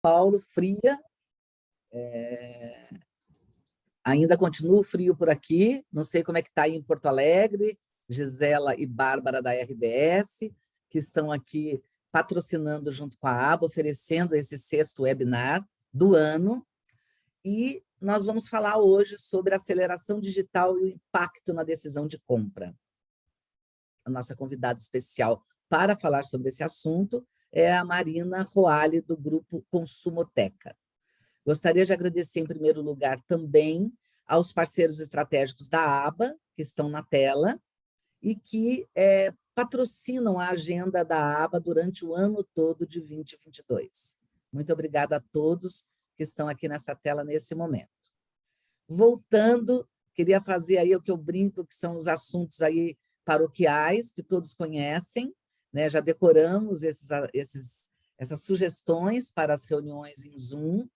Paulo, fria. Ainda continua frio por aqui, não sei como é que está aí em Porto Alegre, Gisela e Bárbara da RBS, que estão aqui patrocinando junto com a aba, oferecendo esse 6º webinar do ano. E nós vamos falar hoje sobre a aceleração digital e o impacto na decisão de compra. A nossa convidada especial para falar sobre esse assunto é a Marina Roale, do grupo Consumoteca. Gostaria de agradecer, em primeiro lugar, também aos parceiros estratégicos da aba, que estão na tela, e que patrocinam a agenda da aba durante o ano todo de 2022. Muito obrigada a todos que estão aqui nessa tela nesse momento. Voltando, queria fazer aí o que eu brinco, que são os assuntos aí paroquiais, que todos conhecem, né? Já decoramos essas sugestões para as reuniões em Zoom.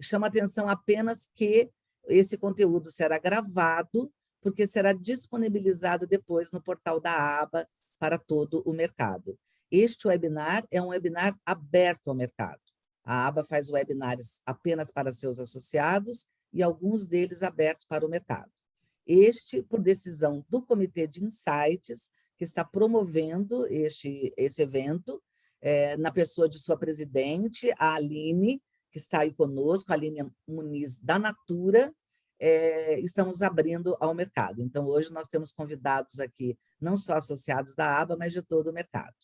Chama atenção apenas que esse conteúdo será gravado, porque será disponibilizado depois no portal da aba para todo o mercado. Este webinar é um webinar aberto ao mercado. A aba faz webinars apenas para seus associados e alguns deles abertos para o mercado. Este, por decisão do Comitê de Insights, que está promovendo esse evento, na pessoa de sua presidente, a Aline, que está aí conosco, a Aline Muniz, da Natura, estamos abrindo ao mercado. Então, hoje nós temos convidados aqui, não só associados da aba, mas de todo o mercado.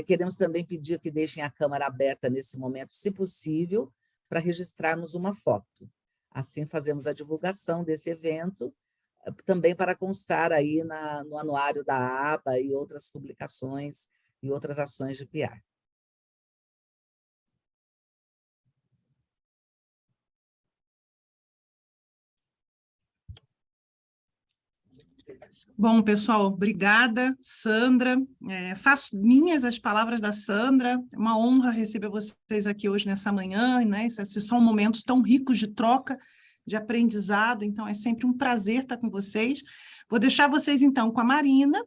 Queremos também pedir que deixem a câmera aberta nesse momento, se possível, para registrarmos uma foto. Assim, fazemos a divulgação desse evento, também para constar aí no anuário da aba e outras publicações e outras ações de PR. Bom, pessoal, obrigada, Sandra. Faço minhas as palavras da Sandra. É uma honra receber vocês aqui hoje nessa manhã, né? Esses são momentos tão ricos de troca, de aprendizado, então é sempre um prazer estar com vocês. Vou deixar vocês, então, com a Marina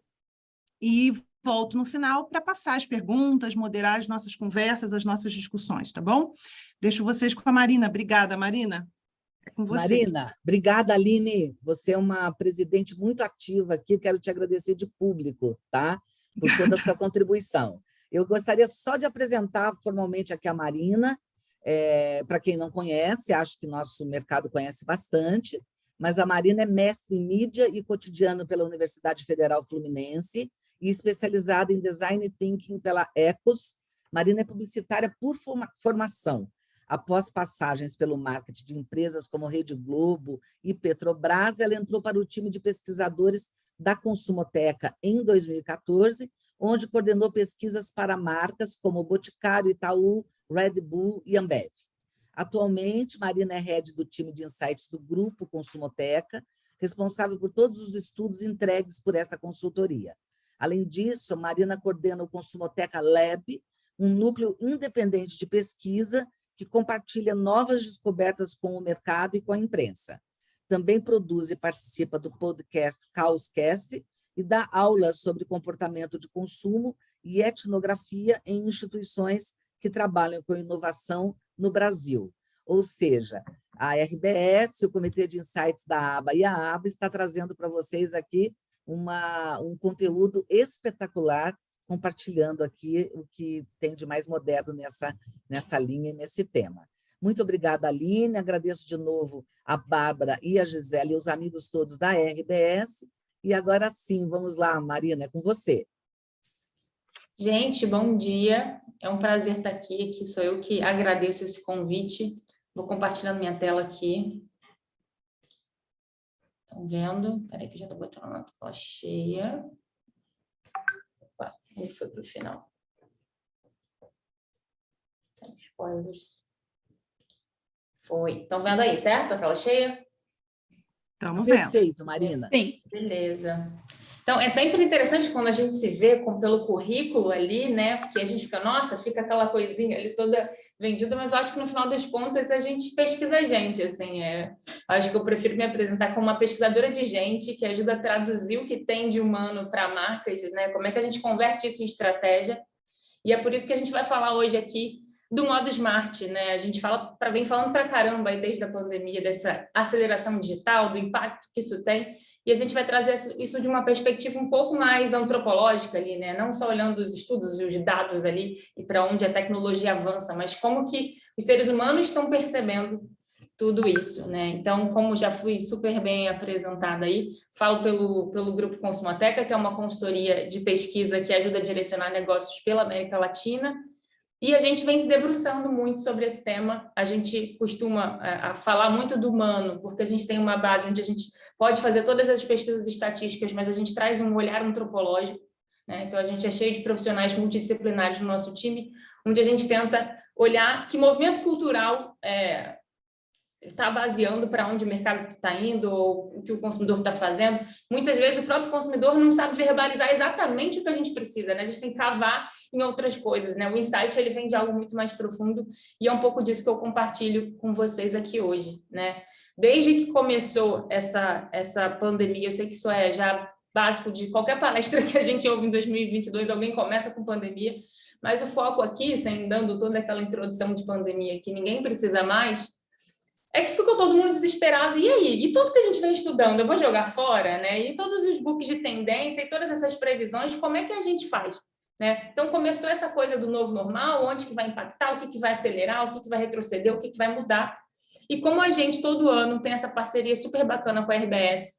e volto no final para passar as perguntas, moderar as nossas conversas, as nossas discussões, tá bom? Deixo vocês com a Marina. Obrigada, Marina. Com você. Marina, obrigada, Aline. Você é uma presidente muito ativa aqui, quero te agradecer de público, tá? Por toda a sua contribuição. Eu gostaria só de apresentar formalmente aqui a Marina, para quem não conhece, acho que nosso mercado conhece bastante, mas a Marina é mestre em mídia e cotidiano pela Universidade Federal Fluminense e especializada em Design Thinking pela Ecos. Marina é publicitária por formação. Após passagens pelo marketing de empresas como Rede Globo e Petrobras, ela entrou para o time de pesquisadores da Consumoteca em 2014, onde coordenou pesquisas para marcas como Boticário, Itaú, Red Bull e Ambev. Atualmente, Marina é head do time de insights do Grupo Consumoteca, responsável por todos os estudos entregues por esta consultoria. Além disso, Marina coordena o Consumoteca Lab, um núcleo independente de pesquisa que compartilha novas descobertas com o mercado e com a imprensa. Também produz e participa do podcast Caoscast e dá aulas sobre comportamento de consumo e etnografia em instituições que trabalham com inovação no Brasil. Ou seja, a RBS, o Comitê de Insights da aba e a aba está trazendo para vocês aqui um conteúdo espetacular, compartilhando aqui o que tem de mais moderno nessa linha e nesse tema. Muito obrigada, Aline. Agradeço de novo a Bárbara e a Gisele e os amigos todos da RBS. E agora sim, vamos lá, Marina, é com você. Gente, bom dia. É um prazer estar aqui. Aqui sou eu que agradeço esse convite. Vou compartilhando minha tela aqui. Estão vendo? Espera aí que eu já estou botando na tela cheia. Ele foi para o final. Sem spoilers. Foi. Estão vendo aí, certo? A tela cheia? Estamos vendo. Perfeito, Marina. Sim. Beleza. Então, é sempre interessante quando a gente se vê pelo currículo ali, né? Porque a gente fica, nossa, fica aquela coisinha ali toda vendida, mas eu acho que no final das contas a gente pesquisa a gente, assim. Acho que eu prefiro me apresentar como uma pesquisadora de gente que ajuda a traduzir o que tem de humano para marcas, né? Como é que a gente converte isso em estratégia. E é por isso que a gente vai falar hoje aqui do modo smart, né? A gente vem falando para caramba aí desde a pandemia, dessa aceleração digital, do impacto que isso tem, e a gente vai trazer isso de uma perspectiva um pouco mais antropológica ali, né? Não só olhando os estudos e os dados ali e para onde a tecnologia avança, mas como que os seres humanos estão percebendo tudo isso, né? Então, como já fui super bem apresentada aí, falo pelo Grupo Consumateca, que é uma consultoria de pesquisa que ajuda a direcionar negócios pela América Latina, e a gente vem se debruçando muito sobre esse tema. A gente costuma falar muito do humano, porque a gente tem uma base onde a gente pode fazer todas as pesquisas estatísticas, mas a gente traz um olhar antropológico, né? Então, a gente é cheio de profissionais multidisciplinares no nosso time, onde a gente tenta olhar que movimento cultural está baseando para onde o mercado está indo ou o que o consumidor está fazendo. Muitas vezes o próprio consumidor não sabe verbalizar exatamente o que a gente precisa, né? A gente tem que cavar em outras coisas, né? O insight, ele vem de algo muito mais profundo e é um pouco disso que eu compartilho com vocês aqui hoje, né? Desde que começou essa pandemia, eu sei que isso é já básico de qualquer palestra que a gente ouve em 2022, alguém começa com pandemia, mas o foco aqui, sem dando toda aquela introdução de pandemia que ninguém precisa mais, é que ficou todo mundo desesperado. E aí? E tudo que a gente vem estudando, eu vou jogar fora, né? E todos os books de tendência e todas essas previsões, como é que a gente faz? Né? Então, começou essa coisa do novo normal, onde que vai impactar, o que vai acelerar, o que vai retroceder, o que vai mudar. E como a gente, todo ano, tem essa parceria super bacana com a RBS,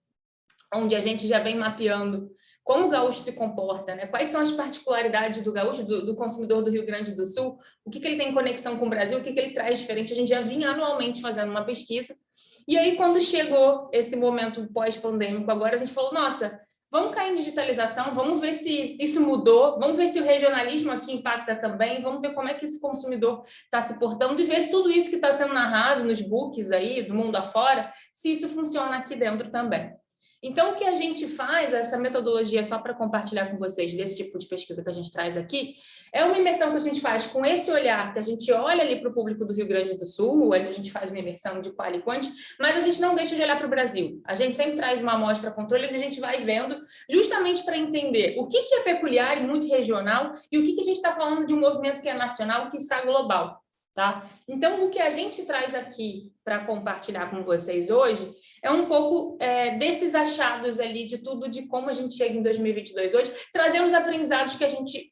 onde a gente já vem mapeando como o gaúcho se comporta, né? Quais são as particularidades do gaúcho, do consumidor do Rio Grande do Sul, o que ele tem conexão com o Brasil, o que ele traz diferente. A gente já vinha anualmente fazendo uma pesquisa. E aí, quando chegou esse momento pós-pandêmico, agora a gente falou, nossa, vamos cair em digitalização, vamos ver se isso mudou, vamos ver se o regionalismo aqui impacta também, vamos ver como é que esse consumidor está se portando, e ver se tudo isso que está sendo narrado nos books aí, do mundo afora, se isso funciona aqui dentro também. Então, o que a gente faz, essa metodologia, só para compartilhar com vocês, desse tipo de pesquisa que a gente traz aqui, é uma imersão que a gente faz com esse olhar, que a gente olha ali para o público do Rio Grande do Sul, onde a gente faz uma imersão de qual e quant, mas a gente não deixa de olhar para o Brasil. A gente sempre traz uma amostra controle, onde a gente vai vendo, justamente para entender o que é peculiar e muito regional, e o que a gente está falando de um movimento que é nacional, que está global. Tá? Então, o que a gente traz aqui para compartilhar com vocês hoje é um pouco desses achados ali de tudo, de como a gente chega em 2022 hoje, trazendo os aprendizados que a gente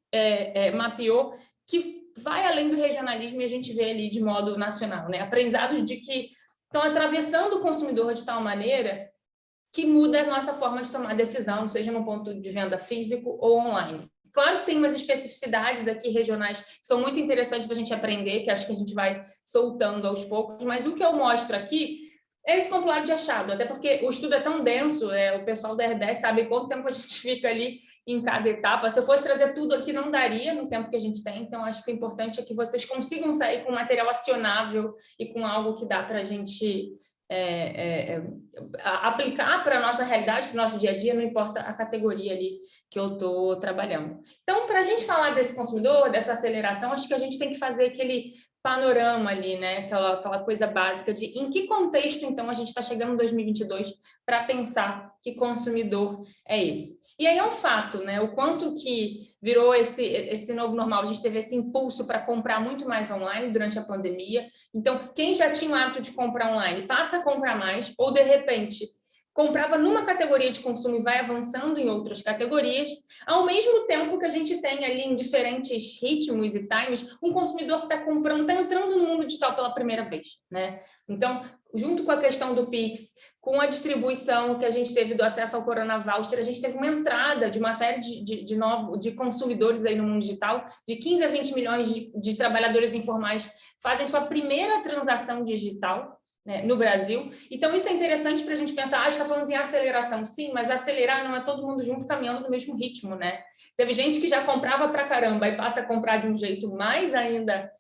mapeou, que vai além do regionalismo e a gente vê ali de modo nacional, né? Aprendizados de que estão atravessando o consumidor de tal maneira que muda a nossa forma de tomar decisão, seja no ponto de venda físico ou online. Claro que tem umas especificidades aqui regionais que são muito interessantes da gente aprender, que acho que a gente vai soltando aos poucos, mas o que eu mostro aqui é esse compilado de achado, até porque o estudo é tão denso, o pessoal da RBS sabe quanto tempo a gente fica ali em cada etapa. Se eu fosse trazer tudo aqui, não daria no tempo que a gente tem, então acho que o importante é que vocês consigam sair com material acionável e com algo que dá para a gente aplicar para a nossa realidade, para o nosso dia a dia, não importa a categoria ali que eu estou trabalhando. Então, para a gente falar desse consumidor, dessa aceleração, acho que a gente tem que fazer aquele panorama ali, né? Aquela coisa básica de em que contexto, então, a gente está chegando em 2022 para pensar que consumidor é esse. E aí é um fato, né? O quanto que virou esse novo normal. A gente teve esse impulso para comprar muito mais online durante a pandemia. Então, quem já tinha o hábito de comprar online passa a comprar mais, ou de repente comprava numa categoria de consumo e vai avançando em outras categorias, ao mesmo tempo que a gente tem ali em diferentes ritmos e times, um consumidor que está comprando, está entrando no mundo digital pela primeira vez, né? Então, junto com a questão do Pix, com a distribuição que a gente teve do acesso ao Corona Voucher, a gente teve uma entrada de uma série de consumidores aí no mundo digital, de 15 a 20 milhões de trabalhadores informais fazem sua primeira transação digital, né, no Brasil. Então, isso é interessante para a gente pensar, a gente está falando em aceleração, sim, mas acelerar não é todo mundo junto caminhando no mesmo ritmo, né? Teve gente que já comprava para caramba e passa a comprar de um jeito mais ainda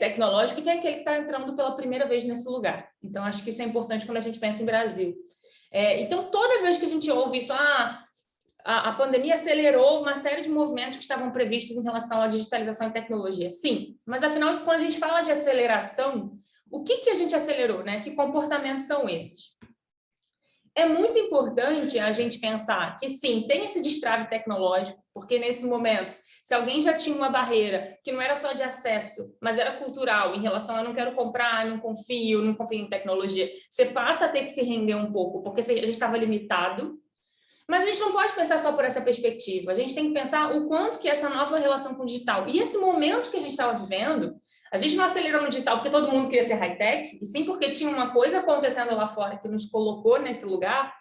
tecnológico, e tem aquele que está entrando pela primeira vez nesse lugar. Então, acho que isso é importante quando a gente pensa em Brasil. Então, toda vez que a gente ouve isso, a pandemia acelerou uma série de movimentos que estavam previstos em relação à digitalização e tecnologia. Sim, mas afinal, quando a gente fala de aceleração, o que a gente acelerou, né? Que comportamentos são esses? É muito importante a gente pensar que, sim, tem esse destrave tecnológico, porque nesse momento Se alguém já tinha uma barreira que não era só de acesso, mas era cultural, em relação a não quero comprar, não confio em tecnologia, você passa a ter que se render um pouco, porque a gente estava limitado. Mas a gente não pode pensar só por essa perspectiva. A gente tem que pensar o quanto que essa nova relação com o digital e esse momento que a gente estava vivendo, a gente não acelerou no digital porque todo mundo queria ser high-tech, e sim porque tinha uma coisa acontecendo lá fora que nos colocou nesse lugar.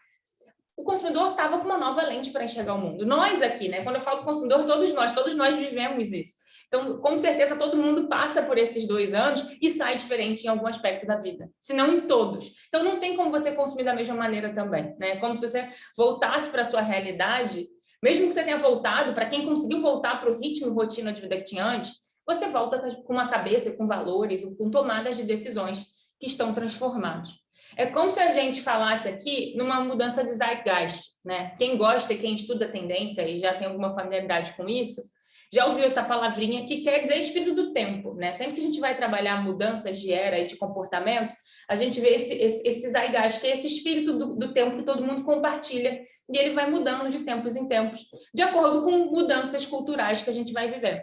O consumidor estava com uma nova lente para enxergar o mundo. Nós aqui, né? Quando eu falo consumidor, todos nós vivemos isso. Então, com certeza, todo mundo passa por esses 2 anos e sai diferente em algum aspecto da vida, se não em todos. Então, não tem como você consumir da mesma maneira também, né? Como se você voltasse para a sua realidade, mesmo que você tenha voltado, para quem conseguiu voltar para o ritmo e rotina de vida que tinha antes, você volta com uma cabeça, com valores, com tomadas de decisões que estão transformados. É como se a gente falasse aqui numa mudança de zeitgeist, né? Quem gosta e quem estuda tendência e já tem alguma familiaridade com isso, já ouviu essa palavrinha que quer dizer espírito do tempo, né? Sempre que a gente vai trabalhar mudanças de era e de comportamento, a gente vê esse zeitgeist, que é esse espírito do tempo que todo mundo compartilha, e ele vai mudando de tempos em tempos, de acordo com mudanças culturais que a gente vai vivendo.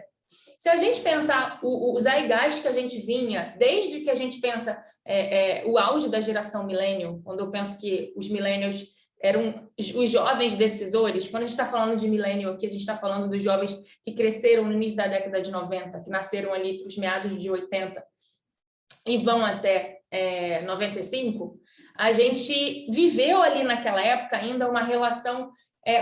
Se a gente pensar o zeitgeist que a gente vinha, desde que a gente pensa o auge da geração millennial, quando eu penso que os millennials eram os jovens decisores, quando a gente está falando de millennial aqui, a gente está falando dos jovens que cresceram no início da década de 90, que nasceram ali para os meados de 80 e vão até 95, a gente viveu ali naquela época ainda uma relação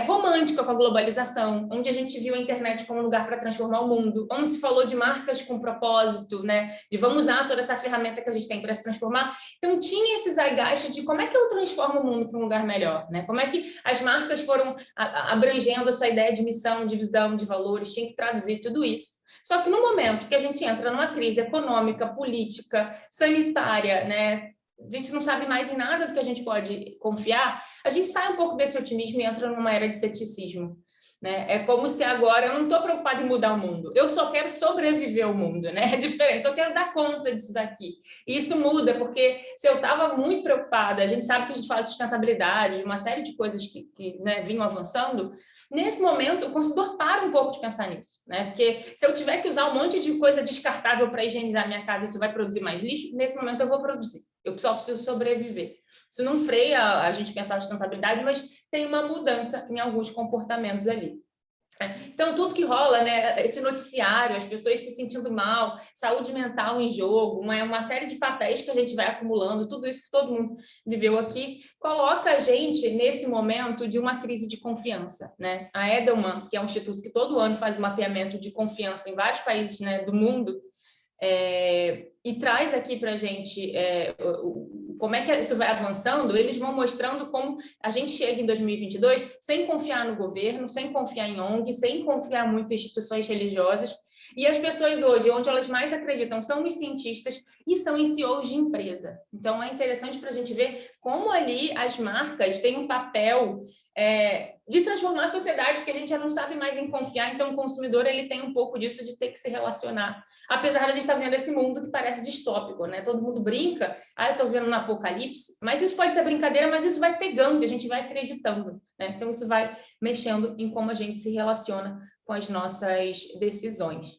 romântica com a globalização, onde a gente viu a internet como um lugar para transformar o mundo, onde se falou de marcas com propósito, né? De vamos usar toda essa ferramenta que a gente tem para se transformar. Então, tinha esse zeitgeist de como é que eu transformo o mundo para um lugar melhor, né? Como é que as marcas foram abrangendo a sua ideia de missão, de visão, de valores, tinha que traduzir tudo isso. Só que no momento que a gente entra numa crise econômica, política, sanitária, né? A gente não sabe mais em nada do que a gente pode confiar, a gente sai um pouco desse otimismo e entra numa era de ceticismo, né? É como se agora eu não estou preocupada em mudar o mundo, eu só quero sobreviver ao mundo, né? É diferente, só quero dar conta disso daqui. E isso muda, porque se eu estava muito preocupada, a gente sabe que a gente fala de sustentabilidade, de uma série de coisas que né, vinham avançando, nesse momento o consumidor para um pouco de pensar nisso, né? Porque se eu tiver que usar um monte de coisa descartável para higienizar minha casa, isso vai produzir mais lixo, nesse momento eu vou produzir. Eu só preciso sobreviver. Isso não freia a gente pensar em sustentabilidade, mas tem uma mudança em alguns comportamentos ali. Então, tudo que rola, né, esse noticiário, as pessoas se sentindo mal, saúde mental em jogo, uma série de papéis que a gente vai acumulando, tudo isso que todo mundo viveu aqui, coloca a gente nesse momento de uma crise de confiança, né? A Edelman, que é um instituto que todo ano faz um mapeamento de confiança em vários países, né, do mundo, e traz aqui para a gente como é que isso vai avançando, eles vão mostrando como a gente chega em 2022 sem confiar no governo, sem confiar em ONG, sem confiar muito em instituições religiosas, e as pessoas hoje, onde elas mais acreditam, são nos cientistas e são em CEOs de empresa. Então, é interessante para a gente ver como ali as marcas têm um papel de transformar a sociedade, porque a gente já não sabe mais em confiar, então o consumidor ele tem um pouco disso de ter que se relacionar, apesar de a gente estar vendo esse mundo que parece distópico, né? Todo mundo brinca, eu estou vendo um apocalipse, mas isso pode ser brincadeira, mas isso vai pegando, a gente vai acreditando, né? Então isso vai mexendo em como a gente se relaciona com as nossas decisões.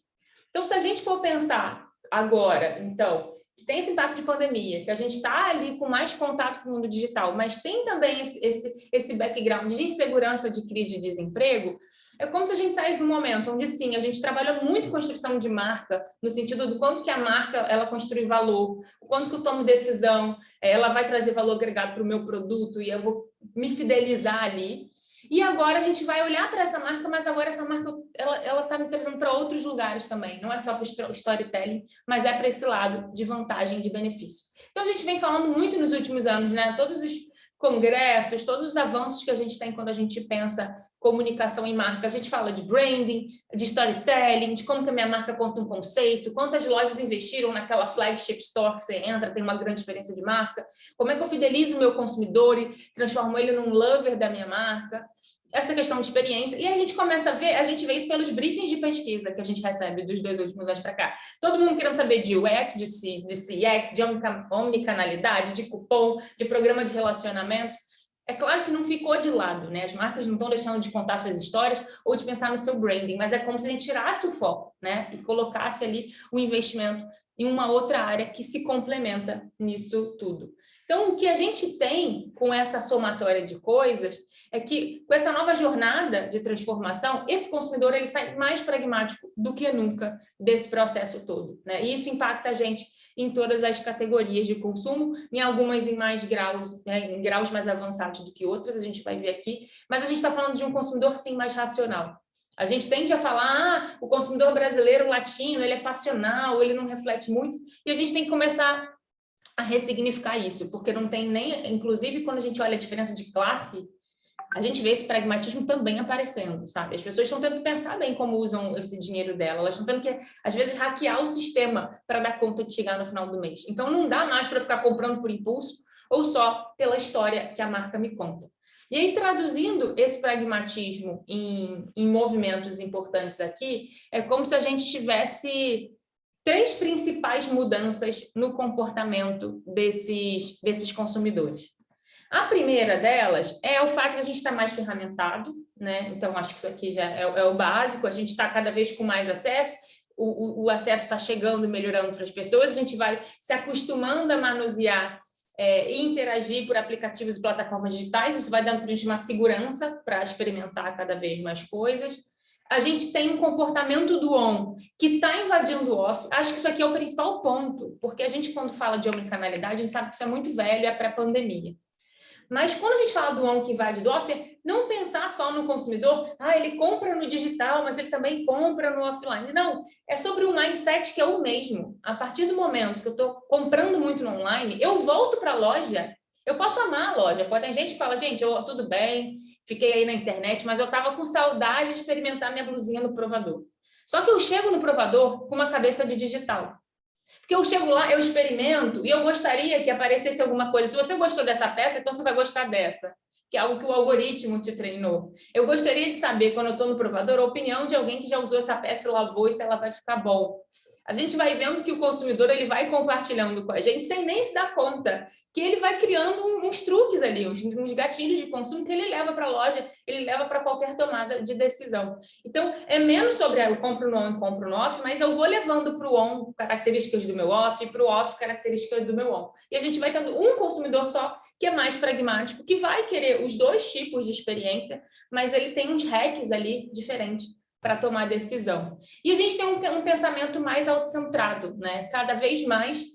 Então, se a gente for pensar agora, então, que tem esse impacto de pandemia, que a gente está ali com mais contato com o mundo digital, mas tem também esse background de insegurança, de crise de desemprego, é como se a gente saísse de um momento onde, sim, a gente trabalha muito construção de marca, no sentido do quanto que a marca ela construi valor, o quanto que eu tomo decisão, ela vai trazer valor agregado para o meu produto e eu vou me fidelizar ali. E agora a gente vai olhar para essa marca, mas agora essa marca ela está me trazendo para outros lugares também. Não é só para o storytelling, mas é para esse lado de vantagem, de benefício. Então, a gente vem falando muito nos últimos anos, né? Todos os congressos, todos os avanços que a gente tem quando a gente pensa comunicação em marca. A gente fala de branding, de storytelling, de como que a minha marca conta um conceito, quantas lojas investiram naquela flagship store que você entra, tem uma grande experiência de marca, como é que eu fidelizo o meu consumidor e transformo ele num lover da minha marca, essa questão de experiência. E a gente começa a ver, a gente vê isso pelos briefings de pesquisa que a gente recebe dos 2 últimos anos para cá. Todo mundo querendo saber de UX, de CX, de omnicanalidade, de cupom, de programa de relacionamento. É claro que não ficou de lado, né? As marcas não estão deixando de contar suas histórias ou de pensar no seu branding, mas é como se a gente tirasse o foco, né? E colocasse ali o investimento em uma outra área que se complementa nisso tudo. Então, o que a gente tem com essa somatória de coisas é que, com essa nova jornada de transformação, esse consumidor ele sai mais pragmático do que nunca desse processo todo, né? E isso impacta a gente em todas as categorias de consumo, em algumas em mais graus, né, em graus mais avançados do que outras, a gente vai ver aqui, mas a gente está falando de um consumidor, sim, mais racional. A gente tende a falar, o consumidor brasileiro latino, ele é passional, ele não reflete muito, e a gente tem que começar a ressignificar isso, porque não tem nem, inclusive, quando a gente olha a diferença de classe, a gente vê esse pragmatismo também aparecendo, sabe? As pessoas estão tendo que pensar bem como usam esse dinheiro dela, elas estão tendo que, às vezes, hackear o sistema para dar conta de chegar no final do mês. Então, não dá mais para ficar comprando por impulso ou só pela história que a marca me conta. E aí, traduzindo esse pragmatismo em movimentos importantes aqui, é como se a gente tivesse 3 principais mudanças no comportamento desses consumidores. A primeira delas é o fato de a gente estar mais ferramentado, né? Então, acho que isso aqui já é o básico, a gente está cada vez com mais acesso, o acesso está chegando e melhorando para as pessoas, a gente vai se acostumando a manusear e interagir por aplicativos e plataformas digitais, isso vai dando para a gente uma segurança para experimentar cada vez mais coisas. A gente tem um comportamento do on que está invadindo o off. Acho que isso aqui é o principal ponto, porque a gente, quando fala de omnicanalidade, a gente sabe que isso é muito velho, é pré-pandemia. Mas quando a gente fala do on que invade do off, não pensar só no consumidor, ele compra no digital, mas ele também compra no offline. Não, é sobre um mindset que é o mesmo. A partir do momento que eu estou comprando muito no online, eu volto para a loja, eu posso amar a loja. Tem gente que fala, gente, tudo bem, fiquei aí na internet, mas eu estava com saudade de experimentar minha blusinha no provador. Só que eu chego no provador com uma cabeça de digital. Porque eu chego lá, eu experimento e eu gostaria que aparecesse alguma coisa. Se você gostou dessa peça, então você vai gostar dessa, que é algo que o algoritmo te treinou. Eu gostaria de saber, quando eu estou no provador, a opinião de alguém que já usou essa peça e lavou e se ela vai ficar bom. A gente vai vendo que o consumidor ele vai compartilhando com a gente sem nem se dar conta, que ele vai criando uns truques ali, uns gatilhos de consumo que ele leva para a loja, ele leva para qualquer tomada de decisão. Então, é menos sobre eu compro no on e compro no off, mas eu vou levando para o on características do meu off, para o off características do meu on. E a gente vai tendo um consumidor só que é mais pragmático, que vai querer os 2 tipos de experiência, mas ele tem uns hacks ali diferentes para tomar decisão. E a gente tem um pensamento mais autocentrado, né? Cada vez mais,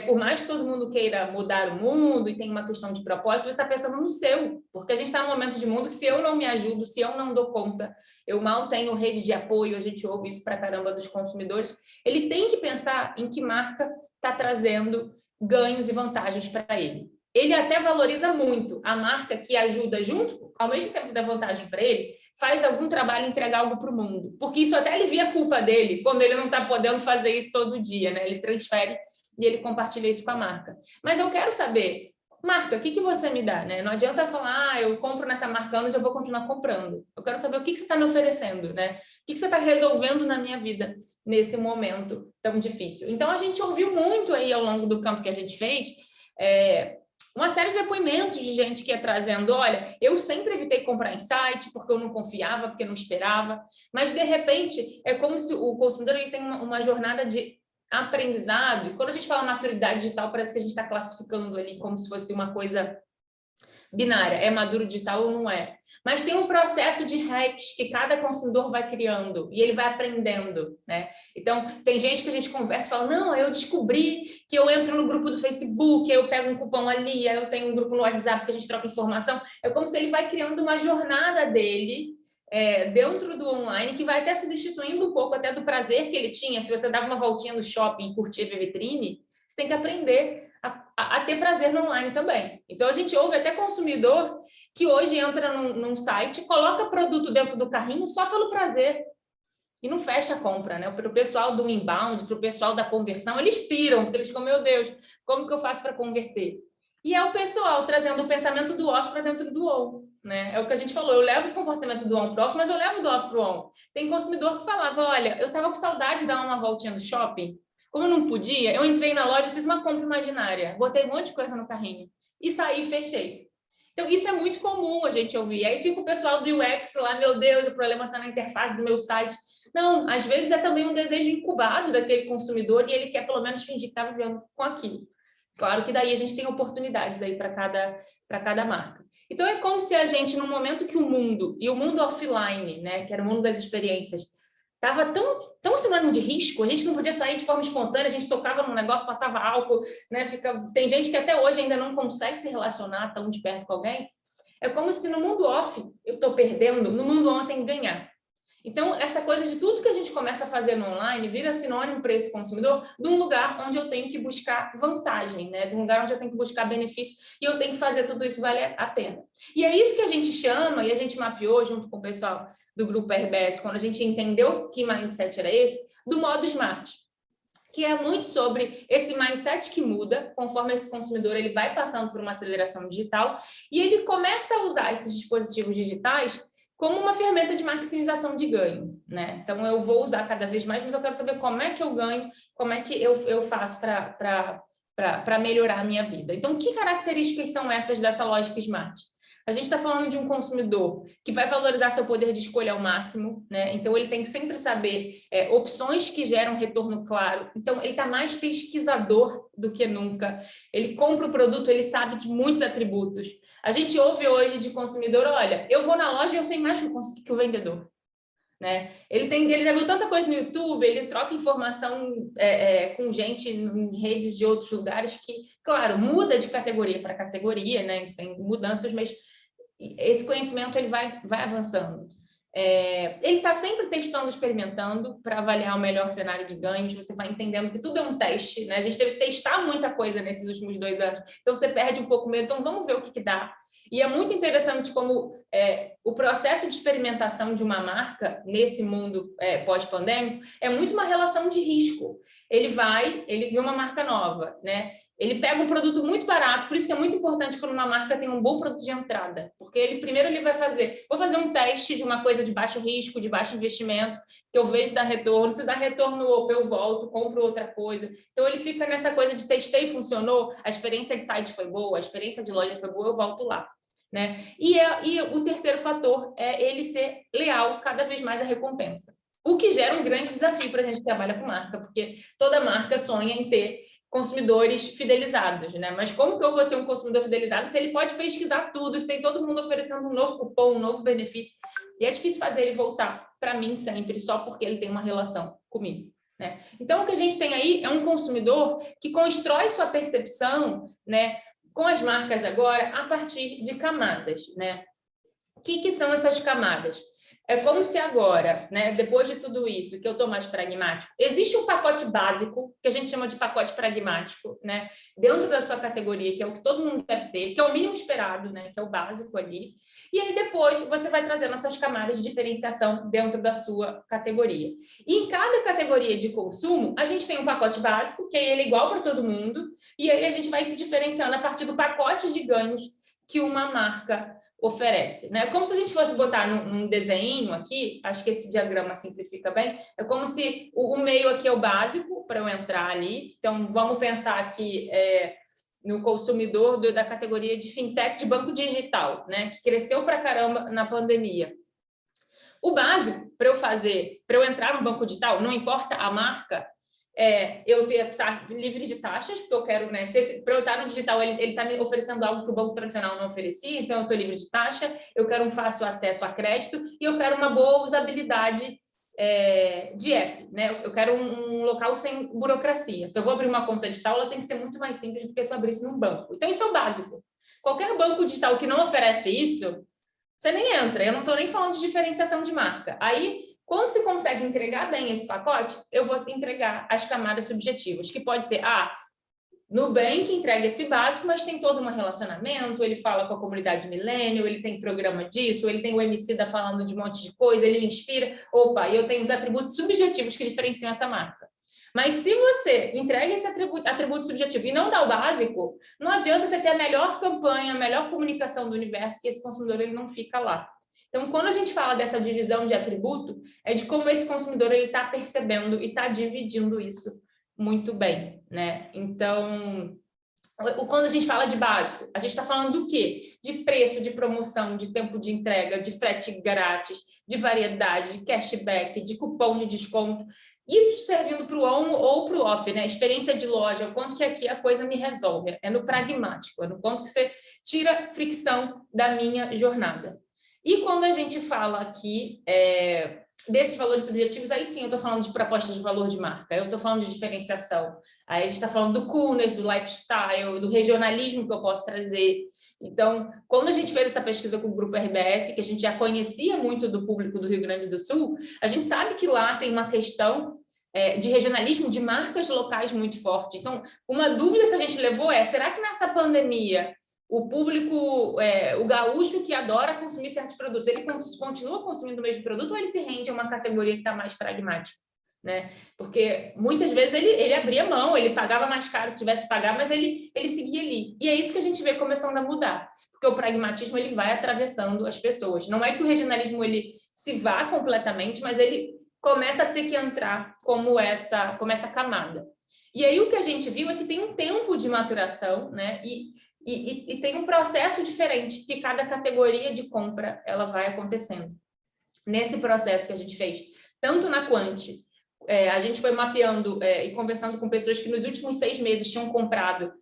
por mais que todo mundo queira mudar o mundo e tenha uma questão de propósito, você está pensando no seu, porque a gente está num momento de mundo que se eu não me ajudo, se eu não dou conta, eu mal tenho rede de apoio, a gente ouve isso pra caramba dos consumidores, ele tem que pensar em que marca está trazendo ganhos e vantagens para ele. Ele até valoriza muito a marca que ajuda junto, ao mesmo tempo da vantagem para ele, faz algum trabalho, entregar algo para o mundo. Porque isso até alivia a culpa dele, quando ele não está podendo fazer isso todo dia, né? Ele transfere e ele compartilha isso com a marca. Mas eu quero saber, marca, o que você me dá, né? Não adianta falar, eu compro nessa marca anos, eu vou continuar comprando. Eu quero saber o que você está me oferecendo, né? O que você está resolvendo na minha vida nesse momento tão difícil. Então, a gente ouviu muito aí ao longo do campo que a gente fez, uma série de depoimentos de gente que ia trazendo, olha, eu sempre evitei comprar em site porque eu não confiava, porque não esperava, mas de repente é como se o consumidor ele tem uma jornada de aprendizado, e quando a gente fala maturidade digital, parece que a gente está classificando ali como se fosse uma coisa binária, é maduro digital ou não é. Mas tem um processo de hacks que cada consumidor vai criando e ele vai aprendendo, né? Então, tem gente que a gente conversa e fala, não, eu descobri que eu entro no grupo do Facebook, eu pego um cupom ali, aí eu tenho um grupo no WhatsApp que a gente troca informação. É como se ele vai criando uma jornada dele dentro do online, que vai até substituindo um pouco até do prazer que ele tinha. Se você dava uma voltinha no shopping e curtia a vitrine, você tem que aprender a ter prazer no online também. Então, a gente ouve até consumidor que hoje entra num site, coloca produto dentro do carrinho só pelo prazer e não fecha a compra, né? Para o pessoal do inbound, para o pessoal da conversão, eles piram, porque eles ficam, meu Deus, como que eu faço para converter? E é o pessoal trazendo o pensamento do off para dentro do on, né? É o que a gente falou, eu levo o comportamento do on para o off, mas eu levo do off para o on. Tem consumidor que falava, olha, eu estava com saudade de dar uma voltinha no shopping, como eu não podia, eu entrei na loja, fiz uma compra imaginária, botei um monte de coisa no carrinho e saí e fechei. Então, isso é muito comum a gente ouvir. Aí fica o pessoal do UX lá, meu Deus, o problema está na interface do meu site. Não, às vezes é também um desejo incubado daquele consumidor e ele quer pelo menos fingir que está vivendo com aquilo. Claro que daí a gente tem oportunidades aí para cada marca. Então, é como se a gente, no momento que o mundo, e o mundo offline, né, que era o mundo das experiências, estava tão sinônimo de risco, a gente não podia sair de forma espontânea, a gente tocava no negócio, passava álcool, né? Tem gente que até hoje ainda não consegue se relacionar tão de perto com alguém. É como se no mundo off eu estou perdendo, no mundo on tem que ganhar. Então, essa coisa de tudo que a gente começa a fazer no online vira sinônimo para esse consumidor de um lugar onde eu tenho que buscar vantagem, né? De um lugar onde eu tenho que buscar benefício e eu tenho que fazer tudo isso valer a pena. E é isso que a gente chama, e a gente mapeou junto com o pessoal do grupo RBS, quando a gente entendeu que mindset era esse, do modo smart, que é muito sobre esse mindset que muda conforme esse consumidor ele vai passando por uma aceleração digital e ele começa a usar esses dispositivos digitais como uma ferramenta de maximização de ganho, né? Então, eu vou usar cada vez mais, mas eu quero saber como é que eu ganho, como é que eu faço para melhorar a minha vida. Então, que características são essas dessa lógica smart? A gente está falando de um consumidor que vai valorizar seu poder de escolha ao máximo, né? Então, ele tem que sempre saber opções que geram retorno claro. Então, ele está mais pesquisador do que nunca. Ele compra o produto, ele sabe de muitos atributos. A gente ouve hoje de consumidor, olha, eu vou na loja e eu sei mais que o vendedor. Né? Ele já viu tanta coisa no YouTube, ele troca informação com gente em redes de outros lugares que, claro, muda de categoria para categoria, né? Isso tem mudanças, mas esse conhecimento ele vai avançando. Ele está sempre testando, experimentando para avaliar o melhor cenário de ganhos. Você vai entendendo que tudo é um teste, né? A gente teve que testar muita coisa nesses últimos 2 anos, então você perde um pouco o medo. Então vamos ver o que dá. E é muito interessante como o processo de experimentação de uma marca nesse mundo pós-pandêmico é muito uma relação de risco. Ele vê uma marca nova, né? Ele pega um produto muito barato, por isso que é muito importante quando uma marca tem um bom produto de entrada, porque primeiro ele vai vou fazer um teste de uma coisa de baixo risco, de baixo investimento, que eu vejo dar retorno, se dá retorno, eu volto, compro outra coisa. Então ele fica nessa coisa de testei, funcionou, a experiência de site foi boa, a experiência de loja foi boa, eu volto lá. Né? E o terceiro fator é ele ser leal cada vez mais à recompensa, o que gera um grande desafio para a gente que trabalha com marca, porque toda marca sonha em ter consumidores fidelizados, né? Mas como que eu vou ter um consumidor fidelizado se ele pode pesquisar tudo, se tem todo mundo oferecendo um novo cupom, um novo benefício, e é difícil fazer ele voltar para mim sempre, só porque ele tem uma relação comigo, né? Então, o que a gente tem aí é um consumidor que constrói sua percepção, né, com as marcas agora a partir de camadas, né? O que são essas camadas? É como se agora, né, depois de tudo isso, que eu estou mais pragmático, existe um pacote básico, que a gente chama de pacote pragmático, né, dentro da sua categoria, que é o que todo mundo deve ter, que é o mínimo esperado, né, que é o básico ali. E aí depois você vai trazendo as suas camadas de diferenciação dentro da sua categoria. E em cada categoria de consumo, a gente tem um pacote básico, que ele é igual para todo mundo, e aí a gente vai se diferenciando a partir do pacote de ganhos que uma marca oferece, né? Como se a gente fosse botar num desenho aqui, acho que esse diagrama simplifica bem, é como se o meio aqui é o básico para eu entrar ali, então vamos pensar aqui no consumidor da categoria de fintech de banco digital, né? Que cresceu pra caramba na pandemia. O básico para eu entrar no banco digital, não importa a marca, eu ter que estar livre de taxas, porque eu quero, né? Para eu estar no digital, ele está me oferecendo algo que o banco tradicional não oferecia, então eu estou livre de taxa, eu quero um fácil acesso a crédito e eu quero uma boa usabilidade de app, né? Eu quero um local sem burocracia. Se eu vou abrir uma conta digital, ela tem que ser muito mais simples do que se eu abrisse num banco. Então, isso é o básico. Qualquer banco digital que não oferece isso, você nem entra. Eu não estou nem falando de diferenciação de marca. Aí, quando se consegue entregar bem esse pacote, eu vou entregar as camadas subjetivas, que pode ser, Nubank entrega esse básico, mas tem todo um relacionamento, ele fala com a comunidade millennial, ele tem programa disso, ele tem o Emicida falando de um monte de coisa, ele me inspira, e eu tenho os atributos subjetivos que diferenciam essa marca. Mas se você entrega esse atributo subjetivo e não dá o básico, não adianta você ter a melhor campanha, a melhor comunicação do universo, que esse consumidor ele não fica lá. Então, quando a gente fala dessa divisão de atributo, é de como esse consumidor está percebendo e está dividindo isso muito bem, né? Então, quando a gente fala de básico, a gente está falando do quê? De preço, de promoção, de tempo de entrega, de frete grátis, de variedade, de cashback, de cupom de desconto. Isso servindo para o on ou para o off, né? Experiência de loja, o quanto que aqui a coisa me resolve. É no pragmático, é no quanto que você tira fricção da minha jornada. E quando a gente fala aqui desses valores subjetivos, aí sim eu estou falando de propostas de valor de marca, eu estou falando de diferenciação, aí a gente está falando do coolness, do lifestyle, do regionalismo que eu posso trazer. Então, quando a gente fez essa pesquisa com o Grupo RBS, que a gente já conhecia muito do público do Rio Grande do Sul, a gente sabe que lá tem uma questão de regionalismo, de marcas locais muito forte. Então, uma dúvida que a gente levou será que nessa pandemia o público, o gaúcho que adora consumir certos produtos, ele continua consumindo o mesmo produto ou ele se rende a uma categoria que está mais pragmática? Né? Porque muitas vezes ele abria mão, ele pagava mais caro se tivesse que pagar, mas ele seguia ali. E é isso que a gente vê começando a mudar, porque o pragmatismo ele vai atravessando as pessoas. Não é que o regionalismo ele se vá completamente, mas ele começa a ter que entrar como essa camada. E aí o que a gente viu é que tem um tempo de maturação, né? E tem um processo diferente que cada categoria de compra ela vai acontecendo. Nesse processo que a gente fez, tanto na Quanti, a gente foi mapeando e conversando com pessoas que nos últimos 6 meses tinham comprado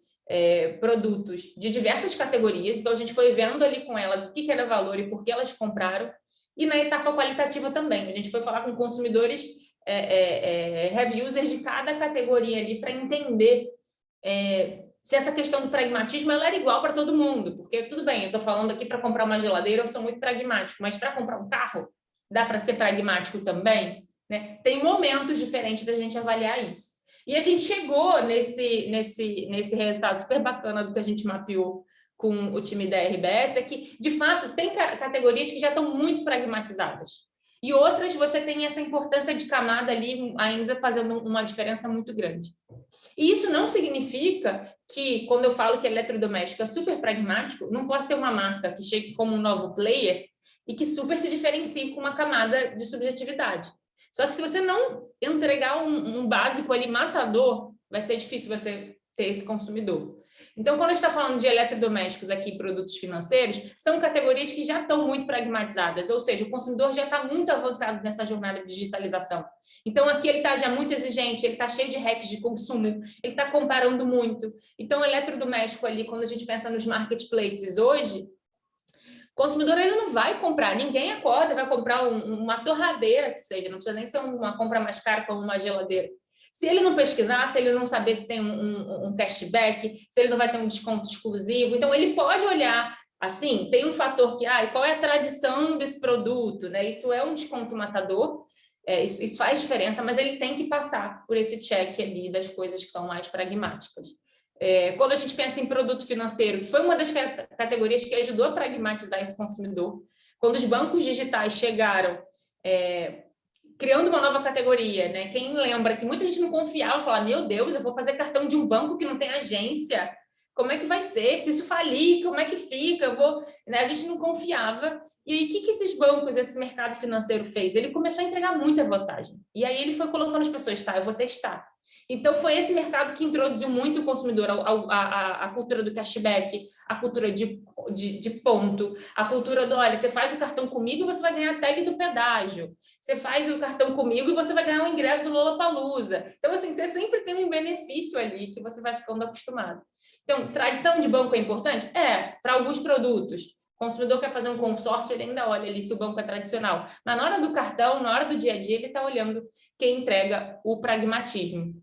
produtos de diversas categorias, então a gente foi vendo ali com elas o que era valor e por que elas compraram, e na etapa qualitativa também, a gente foi falar com consumidores, heavy users de cada categoria ali para entender se essa questão do pragmatismo ela era igual para todo mundo, porque tudo bem, eu estou falando aqui para comprar uma geladeira, eu sou muito pragmático, mas para comprar um carro, dá para ser pragmático também? Né? Tem momentos diferentes da gente avaliar isso. E a gente chegou nesse resultado super bacana do que a gente mapeou com o time da RBS, é que, de fato, tem categorias que já estão muito pragmatizadas. E outras você tem essa importância de camada ali ainda fazendo uma diferença muito grande. E isso não significa que, quando eu falo que eletrodoméstico é super pragmático, não posso ter uma marca que chegue como um novo player e que super se diferencie com uma camada de subjetividade. Só que se você não entregar um básico ali matador, vai ser difícil você ter esse consumidor. Então, quando a gente está falando de eletrodomésticos aqui, produtos financeiros, são categorias que já estão muito pragmatizadas, ou seja, o consumidor já está muito avançado nessa jornada de digitalização. Então, aqui ele está já muito exigente, ele está cheio de hacks de consumo, ele está comparando muito. Então, o eletrodoméstico ali, quando a gente pensa nos marketplaces hoje, o consumidor ele não vai comprar, ninguém acorda, vai comprar uma torradeira que seja, não precisa nem ser uma compra mais cara como uma geladeira. Se ele não pesquisar, se ele não saber se tem um cashback, se ele não vai ter um desconto exclusivo, então ele pode olhar, assim, tem um fator que, qual é a tradição desse produto, né? Isso é um desconto matador, isso faz diferença, mas ele tem que passar por esse check ali das coisas que são mais pragmáticas. Quando a gente pensa em produto financeiro, que foi uma das categorias que ajudou a pragmatizar esse consumidor, quando os bancos digitais chegaram criando uma nova categoria, né? Quem lembra que muita gente não confiava, falava, meu Deus, eu vou fazer cartão de um banco que não tem agência, como é que vai ser? Se isso falir, como é que fica? Né? A gente não confiava. E aí, o que esses bancos, esse mercado financeiro fez? Ele começou a entregar muita vantagem. E aí ele foi colocando as pessoas, eu vou testar. Então, foi esse mercado que introduziu muito o consumidor, a cultura do cashback, a cultura de ponto, a cultura do, olha, você faz o cartão comigo e você vai ganhar a tag do pedágio. Você faz o cartão comigo e você vai ganhar o ingresso do Lollapalooza. Então, assim, você sempre tem um benefício ali que você vai ficando acostumado. Então, tradição de banco é importante? Para alguns produtos. O consumidor quer fazer um consórcio, ele ainda olha ali se o banco é tradicional. Mas na hora do cartão, na hora do dia a dia, ele está olhando quem entrega o pragmatismo.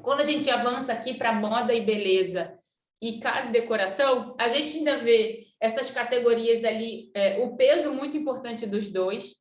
Quando a gente avança aqui para moda e beleza e casa e decoração, a gente ainda vê essas categorias ali, o peso muito importante dos dois.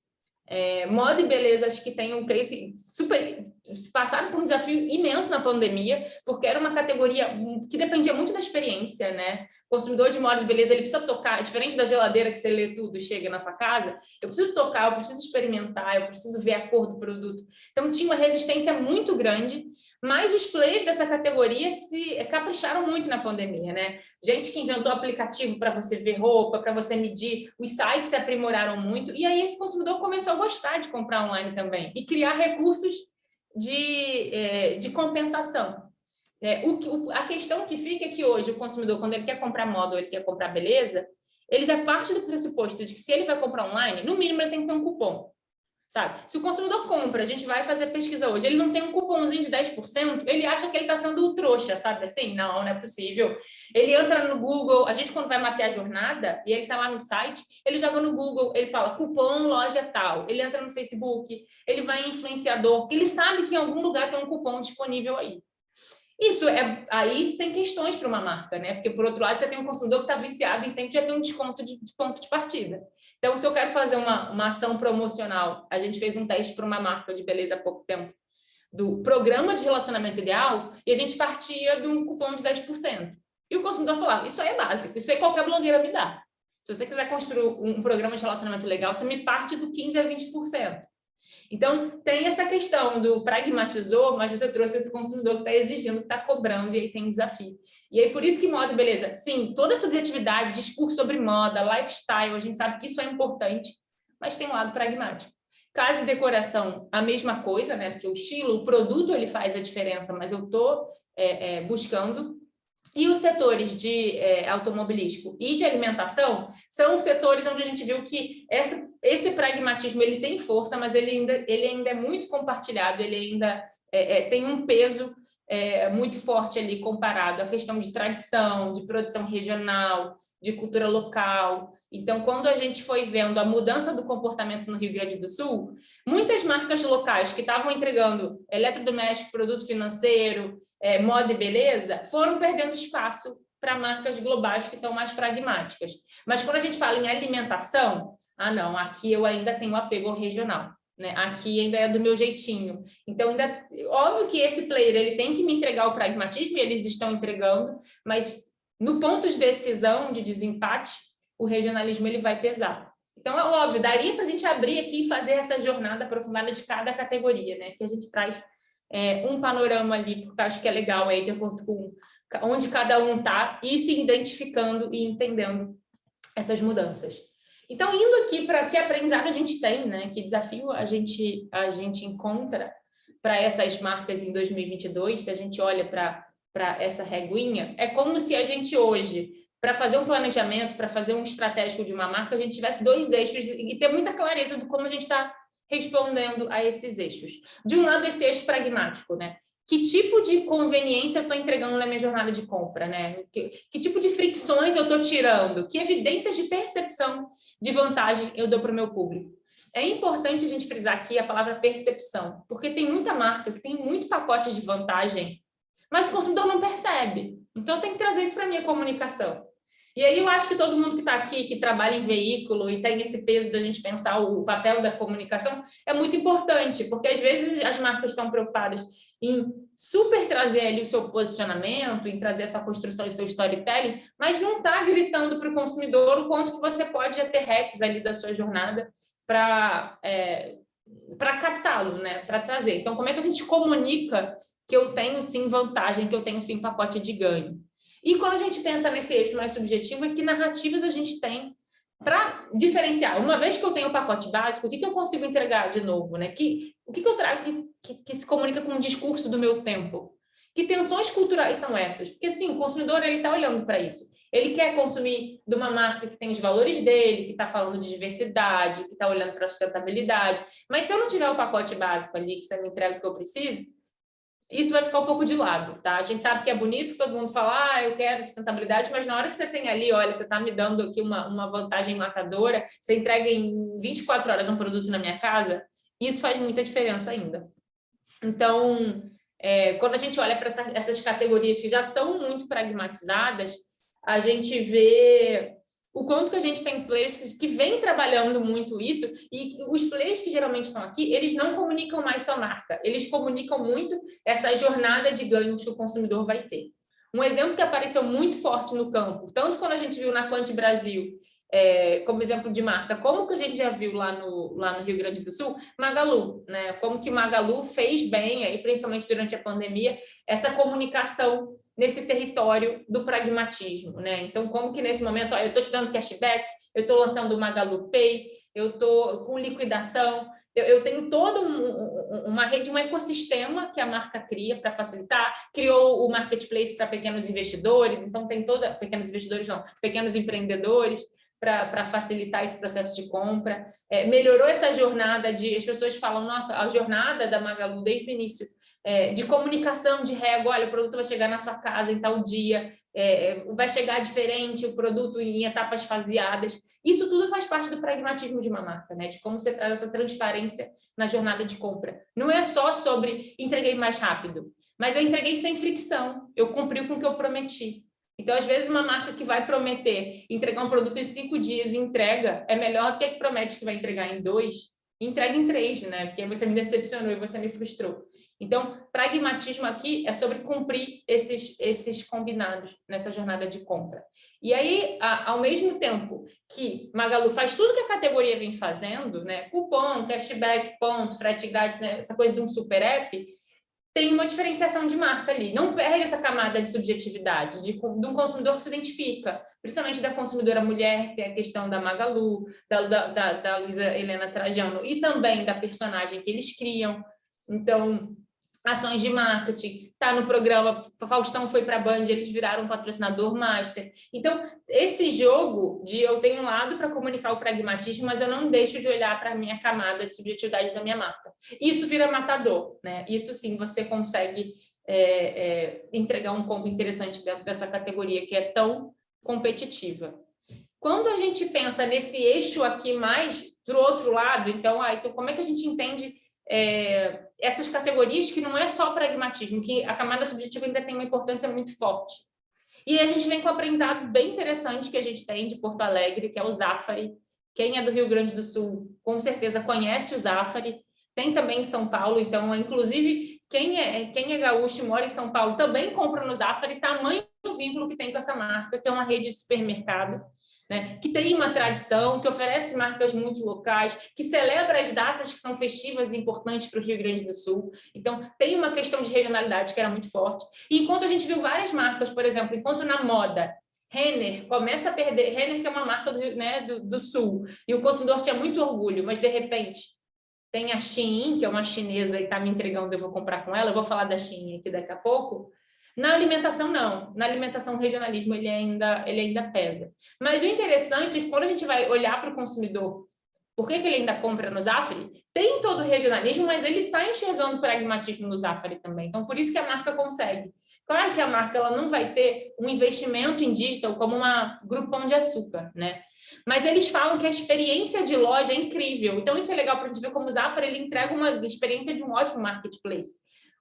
Moda e beleza, acho que tem um case super... Passaram por um desafio imenso na pandemia, porque era uma categoria que dependia muito da experiência, né? O consumidor de moda e beleza, ele precisa tocar, diferente da geladeira que você lê tudo e chega na sua casa, eu preciso tocar, eu preciso experimentar, eu preciso ver a cor do produto. Então, tinha uma resistência muito grande, mas os players dessa categoria se capricharam muito na pandemia, né? Gente que inventou aplicativo para você ver roupa, para você medir, os sites se aprimoraram muito, e aí esse consumidor começou a gostar de comprar online também, e criar recursos de compensação. A questão que fica é que hoje o consumidor, quando ele quer comprar moda ou ele quer comprar beleza, ele já parte do pressuposto de que se ele vai comprar online, no mínimo ele tem que ter um cupom, sabe? Se o consumidor compra, a gente vai fazer pesquisa hoje, ele não tem um cupomzinho de 10%, ele acha que ele está sendo o trouxa, sabe? Assim, não é possível. Ele entra no Google, a gente quando vai mapear a jornada, e ele está lá no site, ele joga no Google, ele fala cupom loja tal, ele entra no Facebook, ele vai em influenciador, porque ele sabe que em algum lugar tem um cupom disponível aí. Isso tem questões para uma marca, né? Porque, por outro lado, você tem um consumidor que está viciado e sempre já tem um desconto de ponto de partida. Então, se eu quero fazer uma ação promocional, a gente fez um teste para uma marca de beleza há pouco tempo, do programa de relacionamento ideal, e a gente partia de um cupom de 10%. E o consumidor falava, isso aí é básico, isso aí qualquer blogueira me dá. Se você quiser construir um programa de relacionamento legal, você me parte do 15% a 20%. Então, tem essa questão do pragmatizou, mas você trouxe esse consumidor que está exigindo, que está cobrando, e aí tem um desafio. E aí, por isso que moda e beleza, sim, toda a subjetividade, discurso sobre moda, lifestyle, a gente sabe que isso é importante, mas tem um lado pragmático. Casa e decoração, a mesma coisa, né? Porque o estilo, o produto, ele faz a diferença, mas eu estou buscando. E os setores de automobilístico e de alimentação são os setores onde a gente viu que esse pragmatismo ele tem força, mas ele ainda é muito compartilhado, ele ainda tem um peso muito forte ali comparado à questão de tradição, de produção regional, de cultura local. Então, quando a gente foi vendo a mudança do comportamento no Rio Grande do Sul, muitas marcas locais que estavam entregando eletrodoméstico, produto financeiro, moda e beleza, foram perdendo espaço para marcas globais que estão mais pragmáticas. Mas quando a gente fala em alimentação, não, aqui eu ainda tenho apego regional, né? Aqui ainda é do meu jeitinho. Então, óbvio que esse player ele tem que me entregar o pragmatismo, e eles estão entregando, mas no ponto de decisão, de desempate, o regionalismo ele vai pesar. Então, é óbvio, daria para a gente abrir aqui e fazer essa jornada aprofundada de cada categoria, né? Que a gente traz um panorama ali, porque acho que é legal aí, de acordo com onde cada um está, e se identificando e entendendo essas mudanças. Então, indo aqui para que aprendizado a gente tem, né? Que desafio a gente encontra para essas marcas em 2022, se a gente olha para essa reguinha, é como se a gente hoje, para fazer um planejamento, para fazer um estratégico de uma marca, a gente tivesse 2 eixos e ter muita clareza de como a gente está respondendo a esses eixos. De um lado, esse eixo pragmático, né? Que tipo de conveniência eu estou entregando na minha jornada de compra, né? Que tipo de fricções eu estou tirando? Que evidências de percepção de vantagem eu dou para o meu público? É importante a gente frisar aqui a palavra percepção, porque tem muita marca que tem muito pacote de vantagem, mas o consumidor não percebe. Então, tem que trazer isso para a minha comunicação. E aí eu acho que todo mundo que está aqui, que trabalha em veículo e tem esse peso da gente pensar o papel da comunicação, é muito importante, porque às vezes as marcas estão preocupadas em super trazer ali o seu posicionamento, em trazer a sua construção e seu storytelling, mas não está gritando para o consumidor o quanto que você pode ter hacks ali da sua jornada para captá-lo, né? Para trazer. Então, como é que a gente comunica que eu tenho sim vantagem, que eu tenho sim pacote de ganho? E quando a gente pensa nesse eixo mais subjetivo, é que narrativas a gente tem para diferenciar. Uma vez que eu tenho o pacote básico, o que eu consigo entregar de novo, né? O que eu trago que se comunica com o discurso do meu tempo? Que tensões culturais são essas? Porque, sim, o consumidor está olhando para isso. Ele quer consumir de uma marca que tem os valores dele, que está falando de diversidade, que está olhando para a sustentabilidade. Mas se eu não tiver o pacote básico ali, que você me entrega o que eu preciso, isso vai ficar um pouco de lado, tá? A gente sabe que é bonito, que todo mundo fala, eu quero sustentabilidade, mas na hora que você tem ali, olha, você está me dando aqui uma vantagem matadora, você entrega em 24 horas um produto na minha casa, isso faz muita diferença ainda. Então, quando a gente olha para essas categorias que já estão muito pragmatizadas, a gente vê o quanto que a gente tem players que vêm trabalhando muito isso, e os players que geralmente estão aqui, eles não comunicam mais sua marca, eles comunicam muito essa jornada de ganhos que o consumidor vai ter. Um exemplo que apareceu muito forte no campo, tanto quando a gente viu na Quanti Brasil, como exemplo de marca, como que a gente já viu lá no Rio Grande do Sul, Magalu, né? Como que Magalu fez bem, aí, principalmente durante a pandemia, essa comunicação nesse território do pragmatismo, né? Então, como que nesse momento, eu estou te dando cashback, eu estou lançando o Magalu Pay, eu estou com liquidação, eu tenho toda uma rede, um ecossistema que a marca cria para facilitar, criou o marketplace para pequenos investidores, então tem pequenos investidores não, pequenos empreendedores, para facilitar esse processo de compra, melhorou essa jornada as pessoas falam, nossa, a jornada da Magalu desde o início, de comunicação de régua, olha, o produto vai chegar na sua casa em tal dia, vai chegar diferente, o produto em etapas faseadas. Isso tudo faz parte do pragmatismo de uma marca, né? De como você traz essa transparência na jornada de compra. Não é só sobre entreguei mais rápido, mas eu entreguei sem fricção, eu cumpri com o que eu prometi. Então, às vezes, uma marca que vai prometer entregar um produto em 5 dias e entrega, é melhor do que promete que vai entregar em 2, entrega em 3, né? Porque você me decepcionou e você me frustrou. Então, pragmatismo aqui é sobre cumprir esses combinados nessa jornada de compra. E aí, ao mesmo tempo que Magalu faz tudo que a categoria vem fazendo, né? Cupom, cashback, ponto, frete grátis, né? Essa coisa de um super app, tem uma diferenciação de marca ali. Não perde essa camada de subjetividade, de um consumidor que se identifica, principalmente da consumidora mulher, que tem a questão da Magalu, da Luísa Helena Trajano, e também da personagem que eles criam. Então, ações de marketing, está no programa, Faustão foi para a Band, eles viraram um patrocinador master. Então, esse jogo de eu tenho um lado para comunicar o pragmatismo, mas eu não deixo de olhar para a minha camada de subjetividade da minha marca. Isso vira matador, né? Isso sim, você consegue entregar um combo interessante dentro dessa categoria que é tão competitiva. Quando a gente pensa nesse eixo aqui mais para o outro lado, então como é que a gente entende essas categorias que não é só pragmatismo, que a camada subjetiva ainda tem uma importância muito forte. E a gente vem com um aprendizado bem interessante que a gente tem de Porto Alegre, que é o Zafari. Quem é do Rio Grande do Sul, com certeza conhece o Zafari. Tem também em São Paulo, então, inclusive, quem é gaúcho e mora em São Paulo também compra no Zafari, tamanho do vínculo que tem com essa marca, que é uma rede de supermercado, né, que tem uma tradição, que oferece marcas muito locais, que celebra as datas que são festivas e importantes para o Rio Grande do Sul. Então, tem uma questão de regionalidade que era muito forte. E enquanto a gente viu várias marcas, por exemplo, enquanto na moda, Renner começa a perder, Renner que é uma marca do Sul, e o consumidor tinha muito orgulho, mas de repente tem a Shein, que é uma chinesa e está me entregando, eu vou comprar com ela, eu vou falar da Shein aqui daqui a pouco. Na alimentação, não. Na alimentação, o regionalismo ele ainda pesa. Mas o interessante é que quando a gente vai olhar para o consumidor, por que ele ainda compra no Zafari? Tem todo o regionalismo, mas ele está enxergando o pragmatismo no Zafari também. Então, por isso que a marca consegue. Claro que a marca ela não vai ter um investimento em digital como uma Grupo Pão de Açúcar, né? Mas eles falam que a experiência de loja é incrível. Então, isso é legal para a gente ver como o Zafari ele entrega uma experiência de um ótimo marketplace.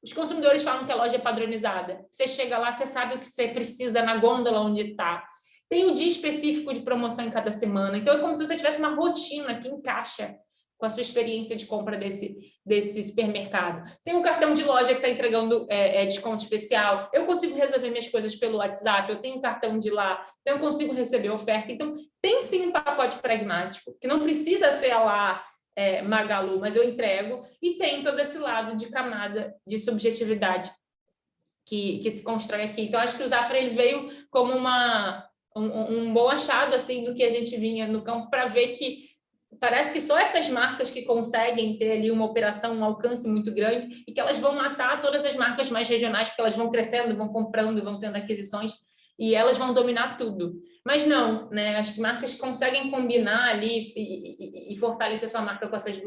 Os consumidores falam que a loja é padronizada. Você chega lá, você sabe o que você precisa na gôndola onde está. Tem um dia específico de promoção em cada semana. Então, é como se você tivesse uma rotina que encaixa com a sua experiência de compra desse supermercado. Tem um cartão de loja que está entregando desconto especial. Eu consigo resolver minhas coisas pelo WhatsApp. Eu tenho um cartão de lá. Então, eu consigo receber oferta. Então, tem sim um pacote pragmático, que não precisa ser lá Magalu, mas eu entrego, e tem todo esse lado de camada de subjetividade que se constrói aqui. Então, acho que o Zafari ele veio como um bom achado assim, do que a gente vinha no campo, para ver que parece que só essas marcas que conseguem ter ali uma operação, um alcance muito grande, e que elas vão matar todas as marcas mais regionais, porque elas vão crescendo, vão comprando, vão tendo aquisições, e elas vão dominar tudo. Mas não, né? As marcas que conseguem combinar ali e fortalecer sua marca com essas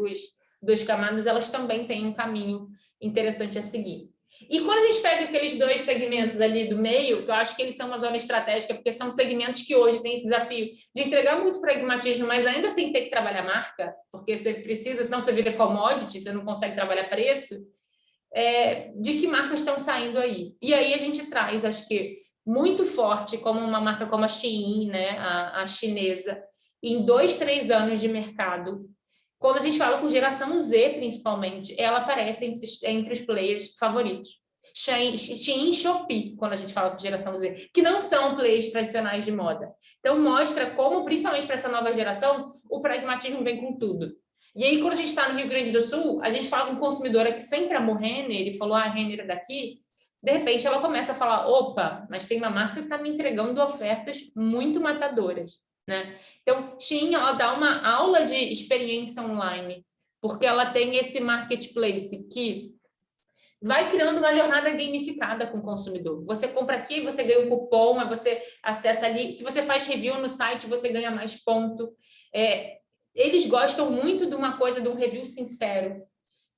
duas camadas, elas também têm um caminho interessante a seguir. E quando a gente pega aqueles 2 segmentos ali do meio, que eu acho que eles são uma zona estratégica, porque são segmentos que hoje têm esse desafio de entregar muito pragmatismo, mas ainda assim ter que trabalhar marca, porque você precisa, senão você vira commodity, você não consegue trabalhar preço, de que marcas estão saindo aí. E aí a gente traz, acho que, muito forte, como uma marca como a Shein, né, a chinesa, em 2, 3 anos de mercado. Quando a gente fala com geração Z, principalmente, ela aparece entre os players favoritos. Shein e Shopee, quando a gente fala com geração Z, que não são players tradicionais de moda. Então, mostra como, principalmente para essa nova geração, o pragmatismo vem com tudo. E aí, quando a gente está no Rio Grande do Sul, a gente fala com um consumidora que sempre amou Renner, ele falou, Renner é daqui. De repente, ela começa a falar, opa, mas tem uma marca que está me entregando ofertas muito matadoras. né? Então, Shein, ela dá uma aula de experiência online, porque ela tem esse marketplace que vai criando uma jornada gamificada com o consumidor. Você compra aqui, você ganha um cupom, aí você acessa ali. Se você faz review no site, você ganha mais ponto. Eles gostam muito de uma coisa, de um review sincero.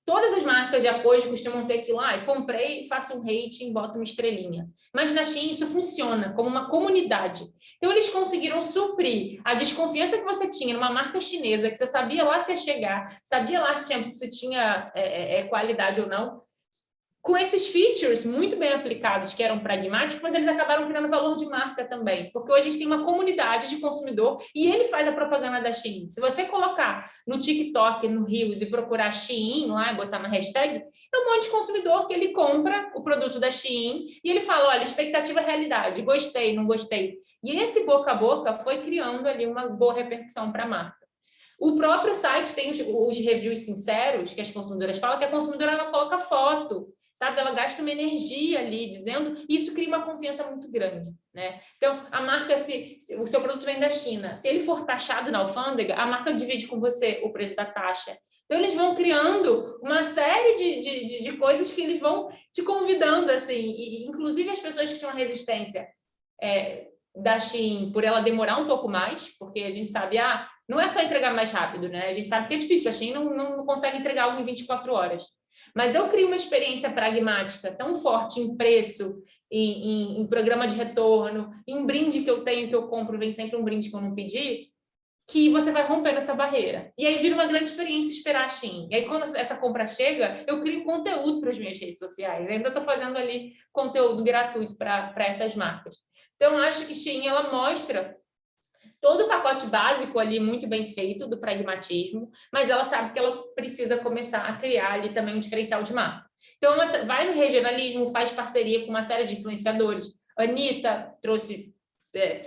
Todas as marcas de apoio costumam ter aquilo lá, comprei, faço um rating, boto uma estrelinha. Mas na Shein isso funciona como uma comunidade. Então eles conseguiram suprir a desconfiança que você tinha numa marca chinesa, que você sabia lá se ia chegar, sabia lá se tinha qualidade ou não, com esses features muito bem aplicados, que eram pragmáticos, mas eles acabaram criando valor de marca também, porque hoje a gente tem uma comunidade de consumidor e ele faz a propaganda da Shein. Se você colocar no TikTok, no Reels e procurar Shein lá e botar na hashtag, é um monte de consumidor que ele compra o produto da Shein e ele fala, olha, expectativa realidade, gostei, não gostei. E esse boca a boca foi criando ali uma boa repercussão para a marca. O próprio site tem os reviews sinceros, que as consumidoras falam, que a consumidora não coloca foto, sabe? Ela gasta uma energia ali dizendo, e isso cria uma confiança muito grande, né? Então, a marca, se o seu produto vem da China, se ele for taxado na alfândega, a marca divide com você o preço da taxa. Então, eles vão criando uma série de coisas que eles vão te convidando, assim, e inclusive as pessoas que tinham resistência da Shein, por ela demorar um pouco mais, porque a gente sabe, não é só entregar mais rápido, né? A gente sabe que é difícil, a Shein não consegue entregar algo em 24 horas. Mas eu crio uma experiência pragmática tão forte em preço, em programa de retorno, em brinde que eu tenho, que eu compro, vem sempre um brinde que eu não pedi, que você vai rompendo essa barreira. E aí vira uma grande experiência esperar a Shein. E aí quando essa compra chega, eu crio conteúdo para as minhas redes sociais. Eu ainda estou fazendo ali conteúdo gratuito para essas marcas. Então, eu acho que Shein, ela mostra todo o pacote básico ali muito bem feito do pragmatismo, mas ela sabe que ela precisa começar a criar ali também um diferencial de marca. Então, ela vai no regionalismo, faz parceria com uma série de influenciadores. A Anitta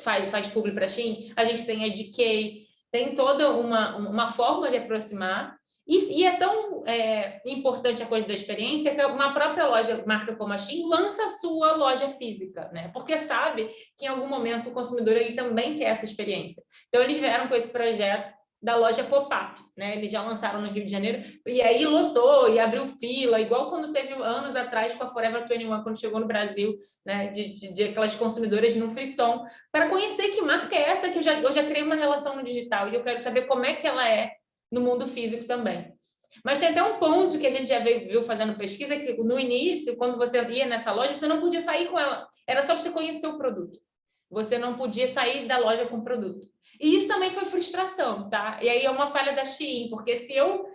faz publi para a Shein, a gente tem a DK, tem toda uma forma de aproximar. E é tão importante a coisa da experiência que uma própria marca como a Shein lança a sua loja física, né? Porque sabe que em algum momento o consumidor ele também quer essa experiência. Então, eles vieram com esse projeto da loja pop-up, né? Eles já lançaram no Rio de Janeiro, e aí lotou e abriu fila, igual quando teve anos atrás com a Forever 21, quando chegou no Brasil, né? De aquelas consumidoras no frisson, para conhecer que marca é essa, que eu já criei uma relação no digital, e eu quero saber como é que ela é no mundo físico também. Mas tem até um ponto que a gente já viu fazendo pesquisa, que no início, quando você ia nessa loja, você não podia sair com ela, era só para você conhecer o produto. Você não podia sair da loja com o produto. E isso também foi frustração, tá? E aí é uma falha da Shein, porque se eu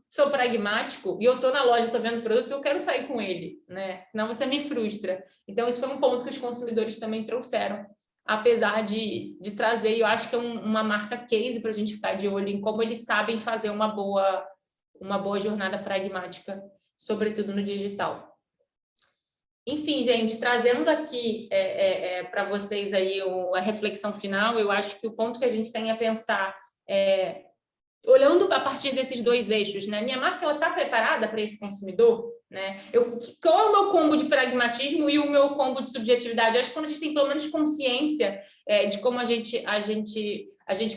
sou pragmático e eu estou na loja, estou vendo o produto, eu quero sair com ele, né? Senão você me frustra. Então, isso foi um ponto que os consumidores também trouxeram, apesar de trazer, eu acho que é uma marca case para a gente ficar de olho em como eles sabem fazer uma boa jornada pragmática, sobretudo no digital. Enfim, gente, trazendo aqui para vocês aí a reflexão final, eu acho que o ponto que a gente tem a pensar olhando a partir desses dois eixos, né? Minha marca está preparada para esse consumidor, né? Qual é o meu combo de pragmatismo e o meu combo de subjetividade? Eu acho que quando a gente tem pelo menos consciência de como a gente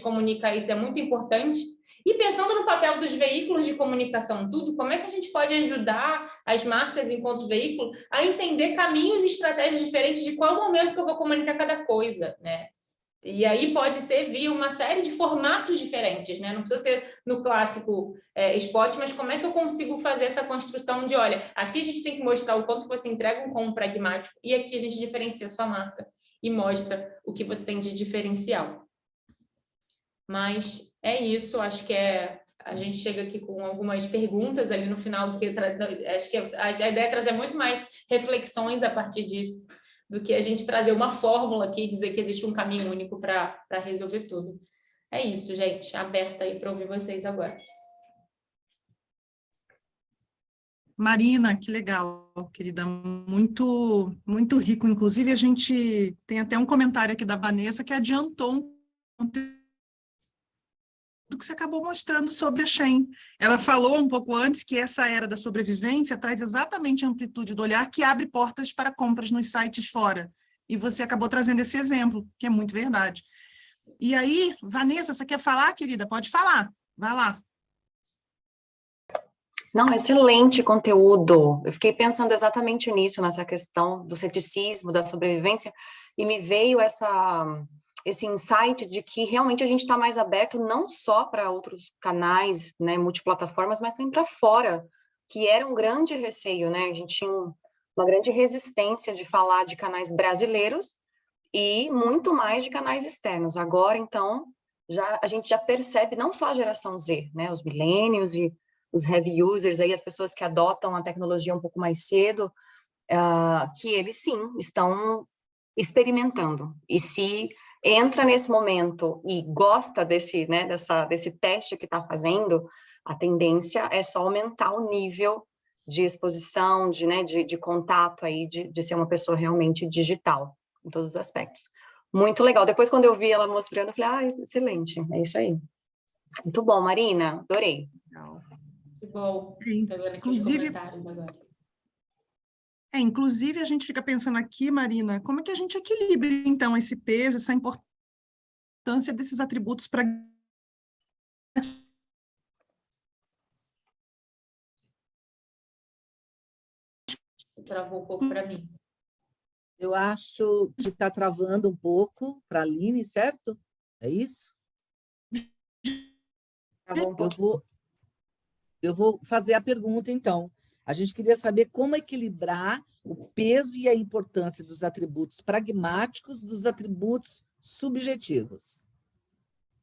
comunica isso é muito importante. E pensando no papel dos veículos de comunicação, como é que a gente pode ajudar as marcas, enquanto veículo, a entender caminhos e estratégias diferentes de qual momento que eu vou comunicar cada coisa, né? E aí pode ser via uma série de formatos diferentes, né? Não precisa ser no clássico spot, mas como é que eu consigo fazer essa construção de, olha, aqui a gente tem que mostrar o quanto você entrega um pragmático e aqui a gente diferencia a sua marca e mostra o que você tem de diferencial. Mas é isso, acho que a gente chega aqui com algumas perguntas ali no final, porque acho que a ideia é trazer muito mais reflexões a partir disso, do que a gente trazer uma fórmula aqui e dizer que existe um caminho único para resolver tudo. É isso, gente. Aberta aí para ouvir vocês agora. Marina, que legal, querida. Muito, muito rico. Inclusive, a gente tem até um comentário aqui da Vanessa que adiantou um conteúdo que você acabou mostrando sobre a Shein. Ela falou um pouco antes que essa era da sobrevivência traz exatamente a amplitude do olhar que abre portas para compras nos sites fora. E você acabou trazendo esse exemplo, que é muito verdade. E aí, Vanessa, você quer falar, querida? Pode falar. Vai lá. Não, excelente conteúdo. Eu fiquei pensando exatamente nisso, nessa questão do ceticismo, da sobrevivência, e me veio esse insight de que realmente a gente está mais aberto não só para outros canais, né, multiplataformas, mas também para fora, que era um grande receio, né? A gente tinha uma grande resistência de falar de canais brasileiros e muito mais de canais externos. Agora, então, a gente já percebe não só a geração Z, né, os millennials e os heavy users, aí, as pessoas que adotam a tecnologia um pouco mais cedo, que eles sim estão experimentando. E se entra nesse momento e gosta desse teste que está fazendo, a tendência é só aumentar o nível de exposição, de contato aí, de ser uma pessoa realmente digital, em todos os aspectos. Muito legal. Depois, quando eu vi ela mostrando, eu falei, excelente, é isso aí. Muito bom, Marina, adorei. Que bom. Estou vendo aqui os comentários agora. Inclusive, a gente fica pensando aqui, Marina, como é que a gente equilibra, então, esse peso, essa importância desses atributos para... Travou um pouco para mim. Eu acho que está travando um pouco para a Aline, certo? É isso? Travou um pouco. Eu vou fazer a pergunta, então. A gente queria saber como equilibrar o peso e a importância dos atributos pragmáticos dos atributos subjetivos.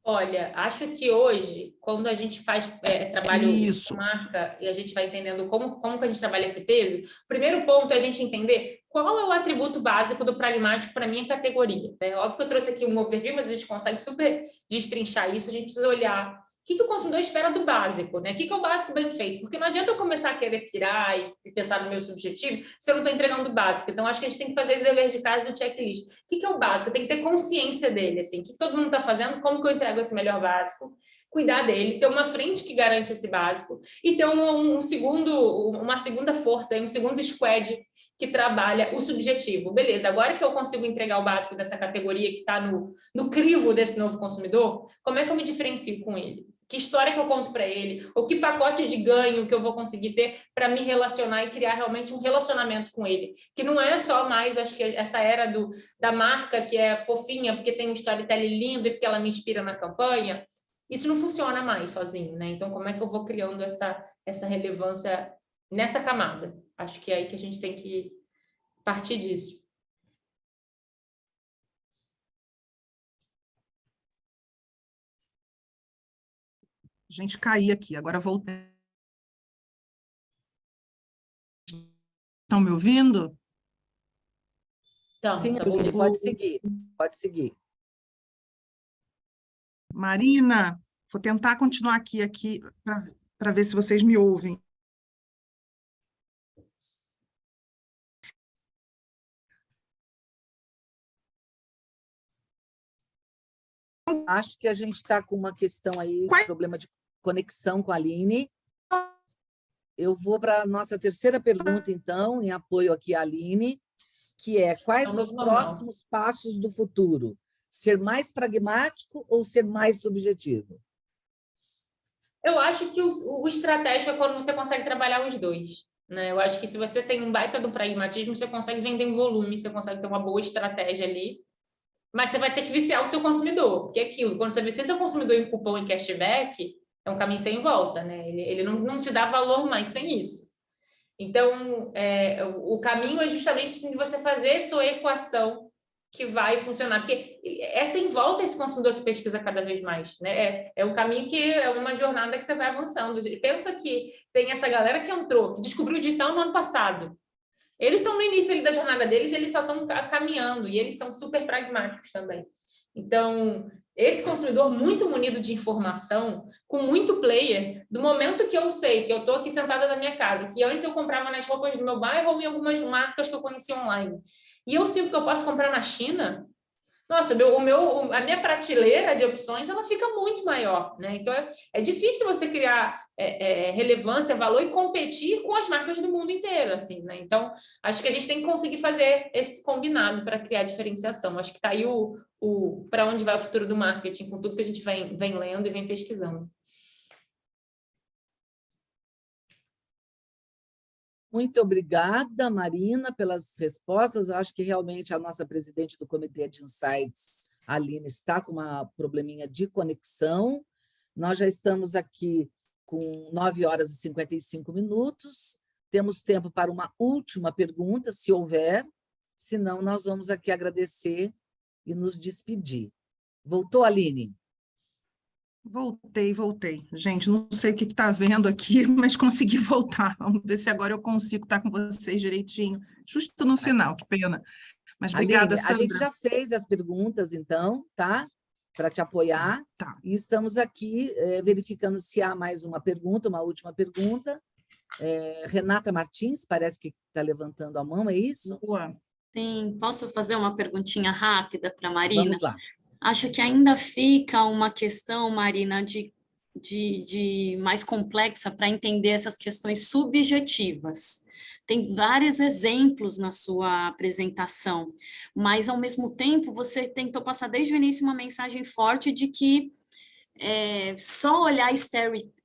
Olha, acho que hoje, quando a gente faz trabalho com marca e a gente vai entendendo como que a gente trabalha esse peso, o primeiro ponto é a gente entender qual é o atributo básico do pragmático para a minha categoria. Né? Óbvio que eu trouxe aqui um overview, mas a gente consegue super destrinchar isso, a gente precisa olhar o que o consumidor espera do básico, né? O que é o básico bem feito? Porque não adianta eu começar a querer pirar e pensar no meu subjetivo se eu não estou entregando o básico. Então, acho que a gente tem que fazer esse dever de casa do checklist. O que é o básico? Eu tenho que ter consciência dele, assim. O que todo mundo está fazendo? Como que eu entrego esse melhor básico? Cuidar dele, ter uma frente que garante esse básico e ter uma segunda força, um segundo squad que trabalha o subjetivo. Beleza, agora que eu consigo entregar o básico dessa categoria que está no crivo desse novo consumidor, como é que eu me diferencio com ele? Que história que eu conto para ele, ou que pacote de ganho que eu vou conseguir ter para me relacionar e criar realmente um relacionamento com ele, que não é só mais, acho que essa era da marca que é fofinha, porque tem um storytelling lindo e porque ela me inspira na campanha, isso não funciona mais sozinho, né? Então, como é que eu vou criando essa relevância nessa camada? Acho que é aí que a gente tem que partir disso. Gente, caí aqui, agora voltei. Estão me ouvindo? Então, sim, tá Aline, pode seguir, pode seguir. Marina, vou tentar continuar aqui para ver se vocês me ouvem. Acho que a gente está com uma questão aí, problema de conexão com a Aline. Eu vou para a nossa terceira pergunta, então, em apoio aqui à Aline, que é: quais os próximos passos do futuro? Ser mais pragmático ou ser mais subjetivo? Eu acho que o estratégico é quando você consegue trabalhar os dois. Né? Eu acho que se você tem um baita do pragmatismo, você consegue vender em volume, você consegue ter uma boa estratégia ali, mas você vai ter que viciar o seu consumidor, porque é aquilo, quando você vicia seu consumidor em cupom e cashback, é um caminho sem volta, né? Ele não te dá valor mais sem isso. Então, o caminho é justamente de você fazer sua equação que vai funcionar, porque é sem volta esse consumidor que pesquisa cada vez mais, né? É um caminho que é uma jornada que você vai avançando. Pensa que tem essa galera que entrou, que descobriu o digital no ano passado. Eles estão no início ali da jornada deles, eles só estão caminhando, e eles são super pragmáticos também. Então, esse consumidor muito munido de informação, com muito player, do momento que eu sei que eu estou aqui sentada na minha casa, que antes eu comprava nas roupas do meu bairro ou em algumas marcas que eu conhecia online, e eu sinto que eu posso comprar na China, nossa, a minha prateleira de opções ela fica muito maior, né? Então é difícil você criar relevância, valor e competir com as marcas do mundo inteiro, assim, né? Então acho que a gente tem que conseguir fazer esse combinado para criar diferenciação. Acho que está aí para onde vai o futuro do marketing, com tudo que a gente vem lendo e vem pesquisando. Muito obrigada, Marina, pelas respostas. Eu acho que realmente a nossa presidente do Comitê de Insights, a Aline, está com uma probleminha de conexão. Nós já estamos aqui com 9 horas e 55 minutos. Temos tempo para uma última pergunta, se houver. Senão, nós vamos aqui agradecer e nos despedir. Voltou, Aline? Voltei. Gente, não sei o que está vendo aqui, mas consegui voltar. Vamos ver se agora eu consigo estar com vocês direitinho, justo no final, que pena. Mas obrigada, Aline, Sandra. a gente já fez as perguntas, então, tá? Para te apoiar. Tá. E estamos aqui verificando se há mais uma pergunta, uma última pergunta. Renata Martins, parece que está levantando a mão, é isso? Boa. Sim, posso fazer uma perguntinha rápida para a Marina? Vamos lá. Acho que ainda fica uma questão, Marina, de mais complexa para entender essas questões subjetivas. Tem vários exemplos na sua apresentação, mas, ao mesmo tempo, você tentou passar desde o início uma mensagem forte de que só olhar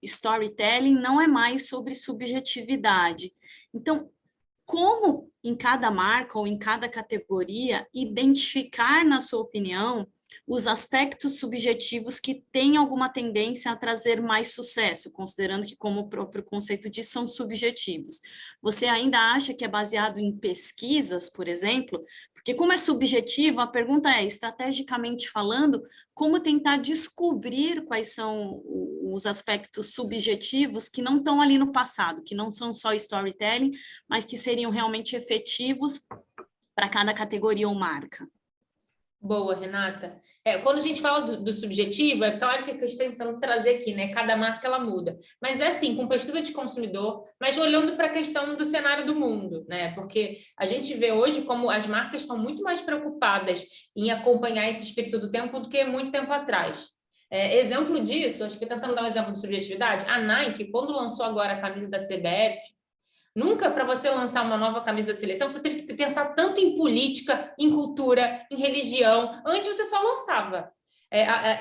storytelling não é mais sobre subjetividade. Então, como em cada marca ou em cada categoria identificar, na sua opinião, os aspectos subjetivos que têm alguma tendência a trazer mais sucesso, considerando que, como o próprio conceito diz, são subjetivos. Você ainda acha que é baseado em pesquisas, por exemplo? Porque como é subjetivo, a pergunta é, estrategicamente falando, como tentar descobrir quais são os aspectos subjetivos que não estão ali no passado, que não são só storytelling, mas que seriam realmente efetivos para cada categoria ou marca. Boa, Renata. Quando a gente fala do subjetivo, é claro que eu estou tentando trazer aqui, né? Cada marca ela muda. Mas é assim, com pesquisa de consumidor, mas olhando para a questão do cenário do mundo, né? Porque a gente vê hoje como as marcas estão muito mais preocupadas em acompanhar esse espírito do tempo do que muito tempo atrás. Exemplo disso, acho que tentando dar um exemplo de subjetividade, a Nike, quando lançou agora a camisa da CBF, nunca, para você lançar uma nova camisa da seleção, você teve que pensar tanto em política, em cultura, em religião. Antes você só lançava.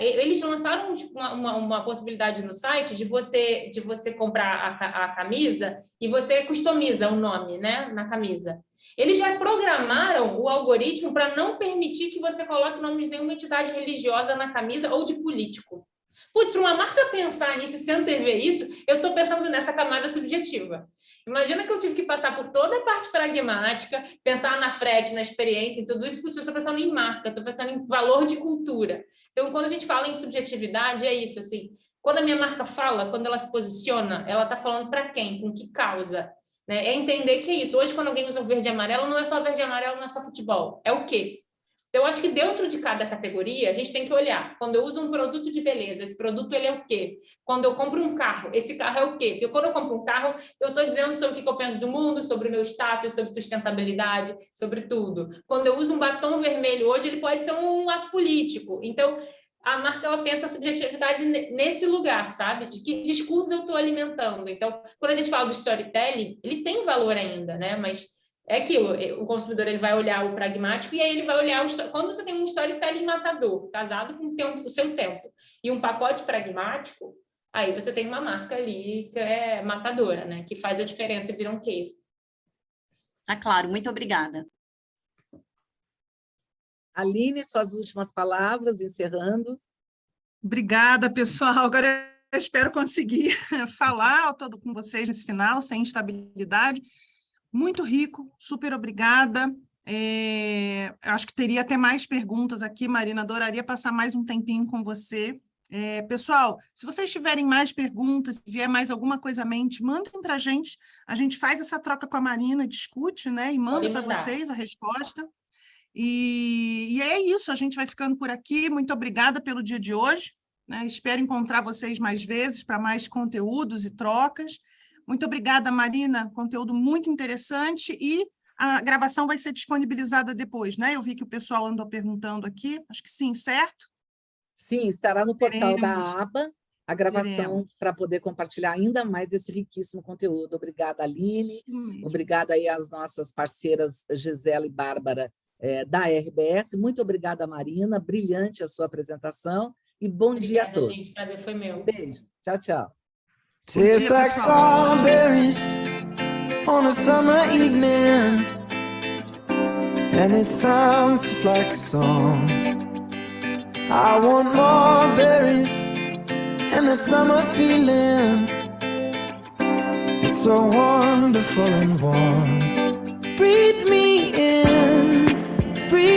Eles lançaram tipo, uma possibilidade no site de você comprar a camisa e você customiza o nome, né, na camisa. Eles já programaram o algoritmo para não permitir que você coloque o nome de nenhuma entidade religiosa na camisa ou de político. Putz, para uma marca pensar nisso e se antever isso, eu estou pensando nessa camada subjetiva. Imagina que eu tive que passar por toda a parte pragmática, pensar na frete, na experiência, em tudo isso, porque eu estou pensando em marca, estou pensando em valor de cultura. Então, quando a gente fala em subjetividade, é isso, assim, quando a minha marca fala, quando ela se posiciona, ela está falando para quem, com que causa, né? É entender que é isso. Hoje, quando alguém usa o verde e amarelo, não é só verde e amarelo, não é só futebol, é o quê? Então, eu acho que dentro de cada categoria, a gente tem que olhar. Quando eu uso um produto de beleza, esse produto ele é o quê? Quando eu compro um carro, esse carro é o quê? Porque quando eu compro um carro, eu estou dizendo sobre o que eu penso do mundo, sobre o meu status, sobre sustentabilidade, sobre tudo. Quando eu uso um batom vermelho hoje, ele pode ser um ato político. Então, a marca ela pensa a subjetividade nesse lugar, sabe? De que discurso eu estou alimentando. Então, quando a gente fala do storytelling, ele tem valor ainda, né? Mas é aquilo, o consumidor ele vai olhar o pragmático e aí ele vai olhar quando você tem um storytelling matador, casado com o seu tempo, e um pacote pragmático, aí você tem uma marca ali que é matadora, né? Que faz a diferença e vira um case. Tá claro, muito obrigada. Aline, suas últimas palavras, encerrando. Obrigada, pessoal. Agora eu espero conseguir falar todo com vocês nesse final, sem instabilidade. Muito rico, super obrigada. Acho que teria até mais perguntas aqui, Marina, adoraria passar mais um tempinho com você. Pessoal, se vocês tiverem mais perguntas, se vier mais alguma coisa à mente, mandem para a gente faz essa troca com a Marina, discute, né, e manda para vocês a resposta. E é isso, a gente vai ficando por aqui. Muito obrigada pelo dia de hoje, né? Espero encontrar vocês mais vezes para mais conteúdos e trocas. Muito obrigada, Marina, conteúdo muito interessante, e a gravação vai ser disponibilizada depois, né? Eu vi que o pessoal andou perguntando aqui, acho que sim, certo? Sim, estará no portal Teremos. da aba a gravação Teremos. para poder compartilhar ainda mais esse riquíssimo conteúdo. Obrigada, Aline. Isso mesmo. Obrigada aí às nossas parceiras Gisela e Bárbara da RBS. Muito obrigada, Marina. Brilhante a sua apresentação. E bom dia a Obrigada, todos. gente. Prazer foi meu. Beijo. Tchau, tchau. Tastes like strawberries on a summer evening, and it sounds just like a song. I want more berries and that summer feeling. It's so wonderful and warm. Breathe me in, breathe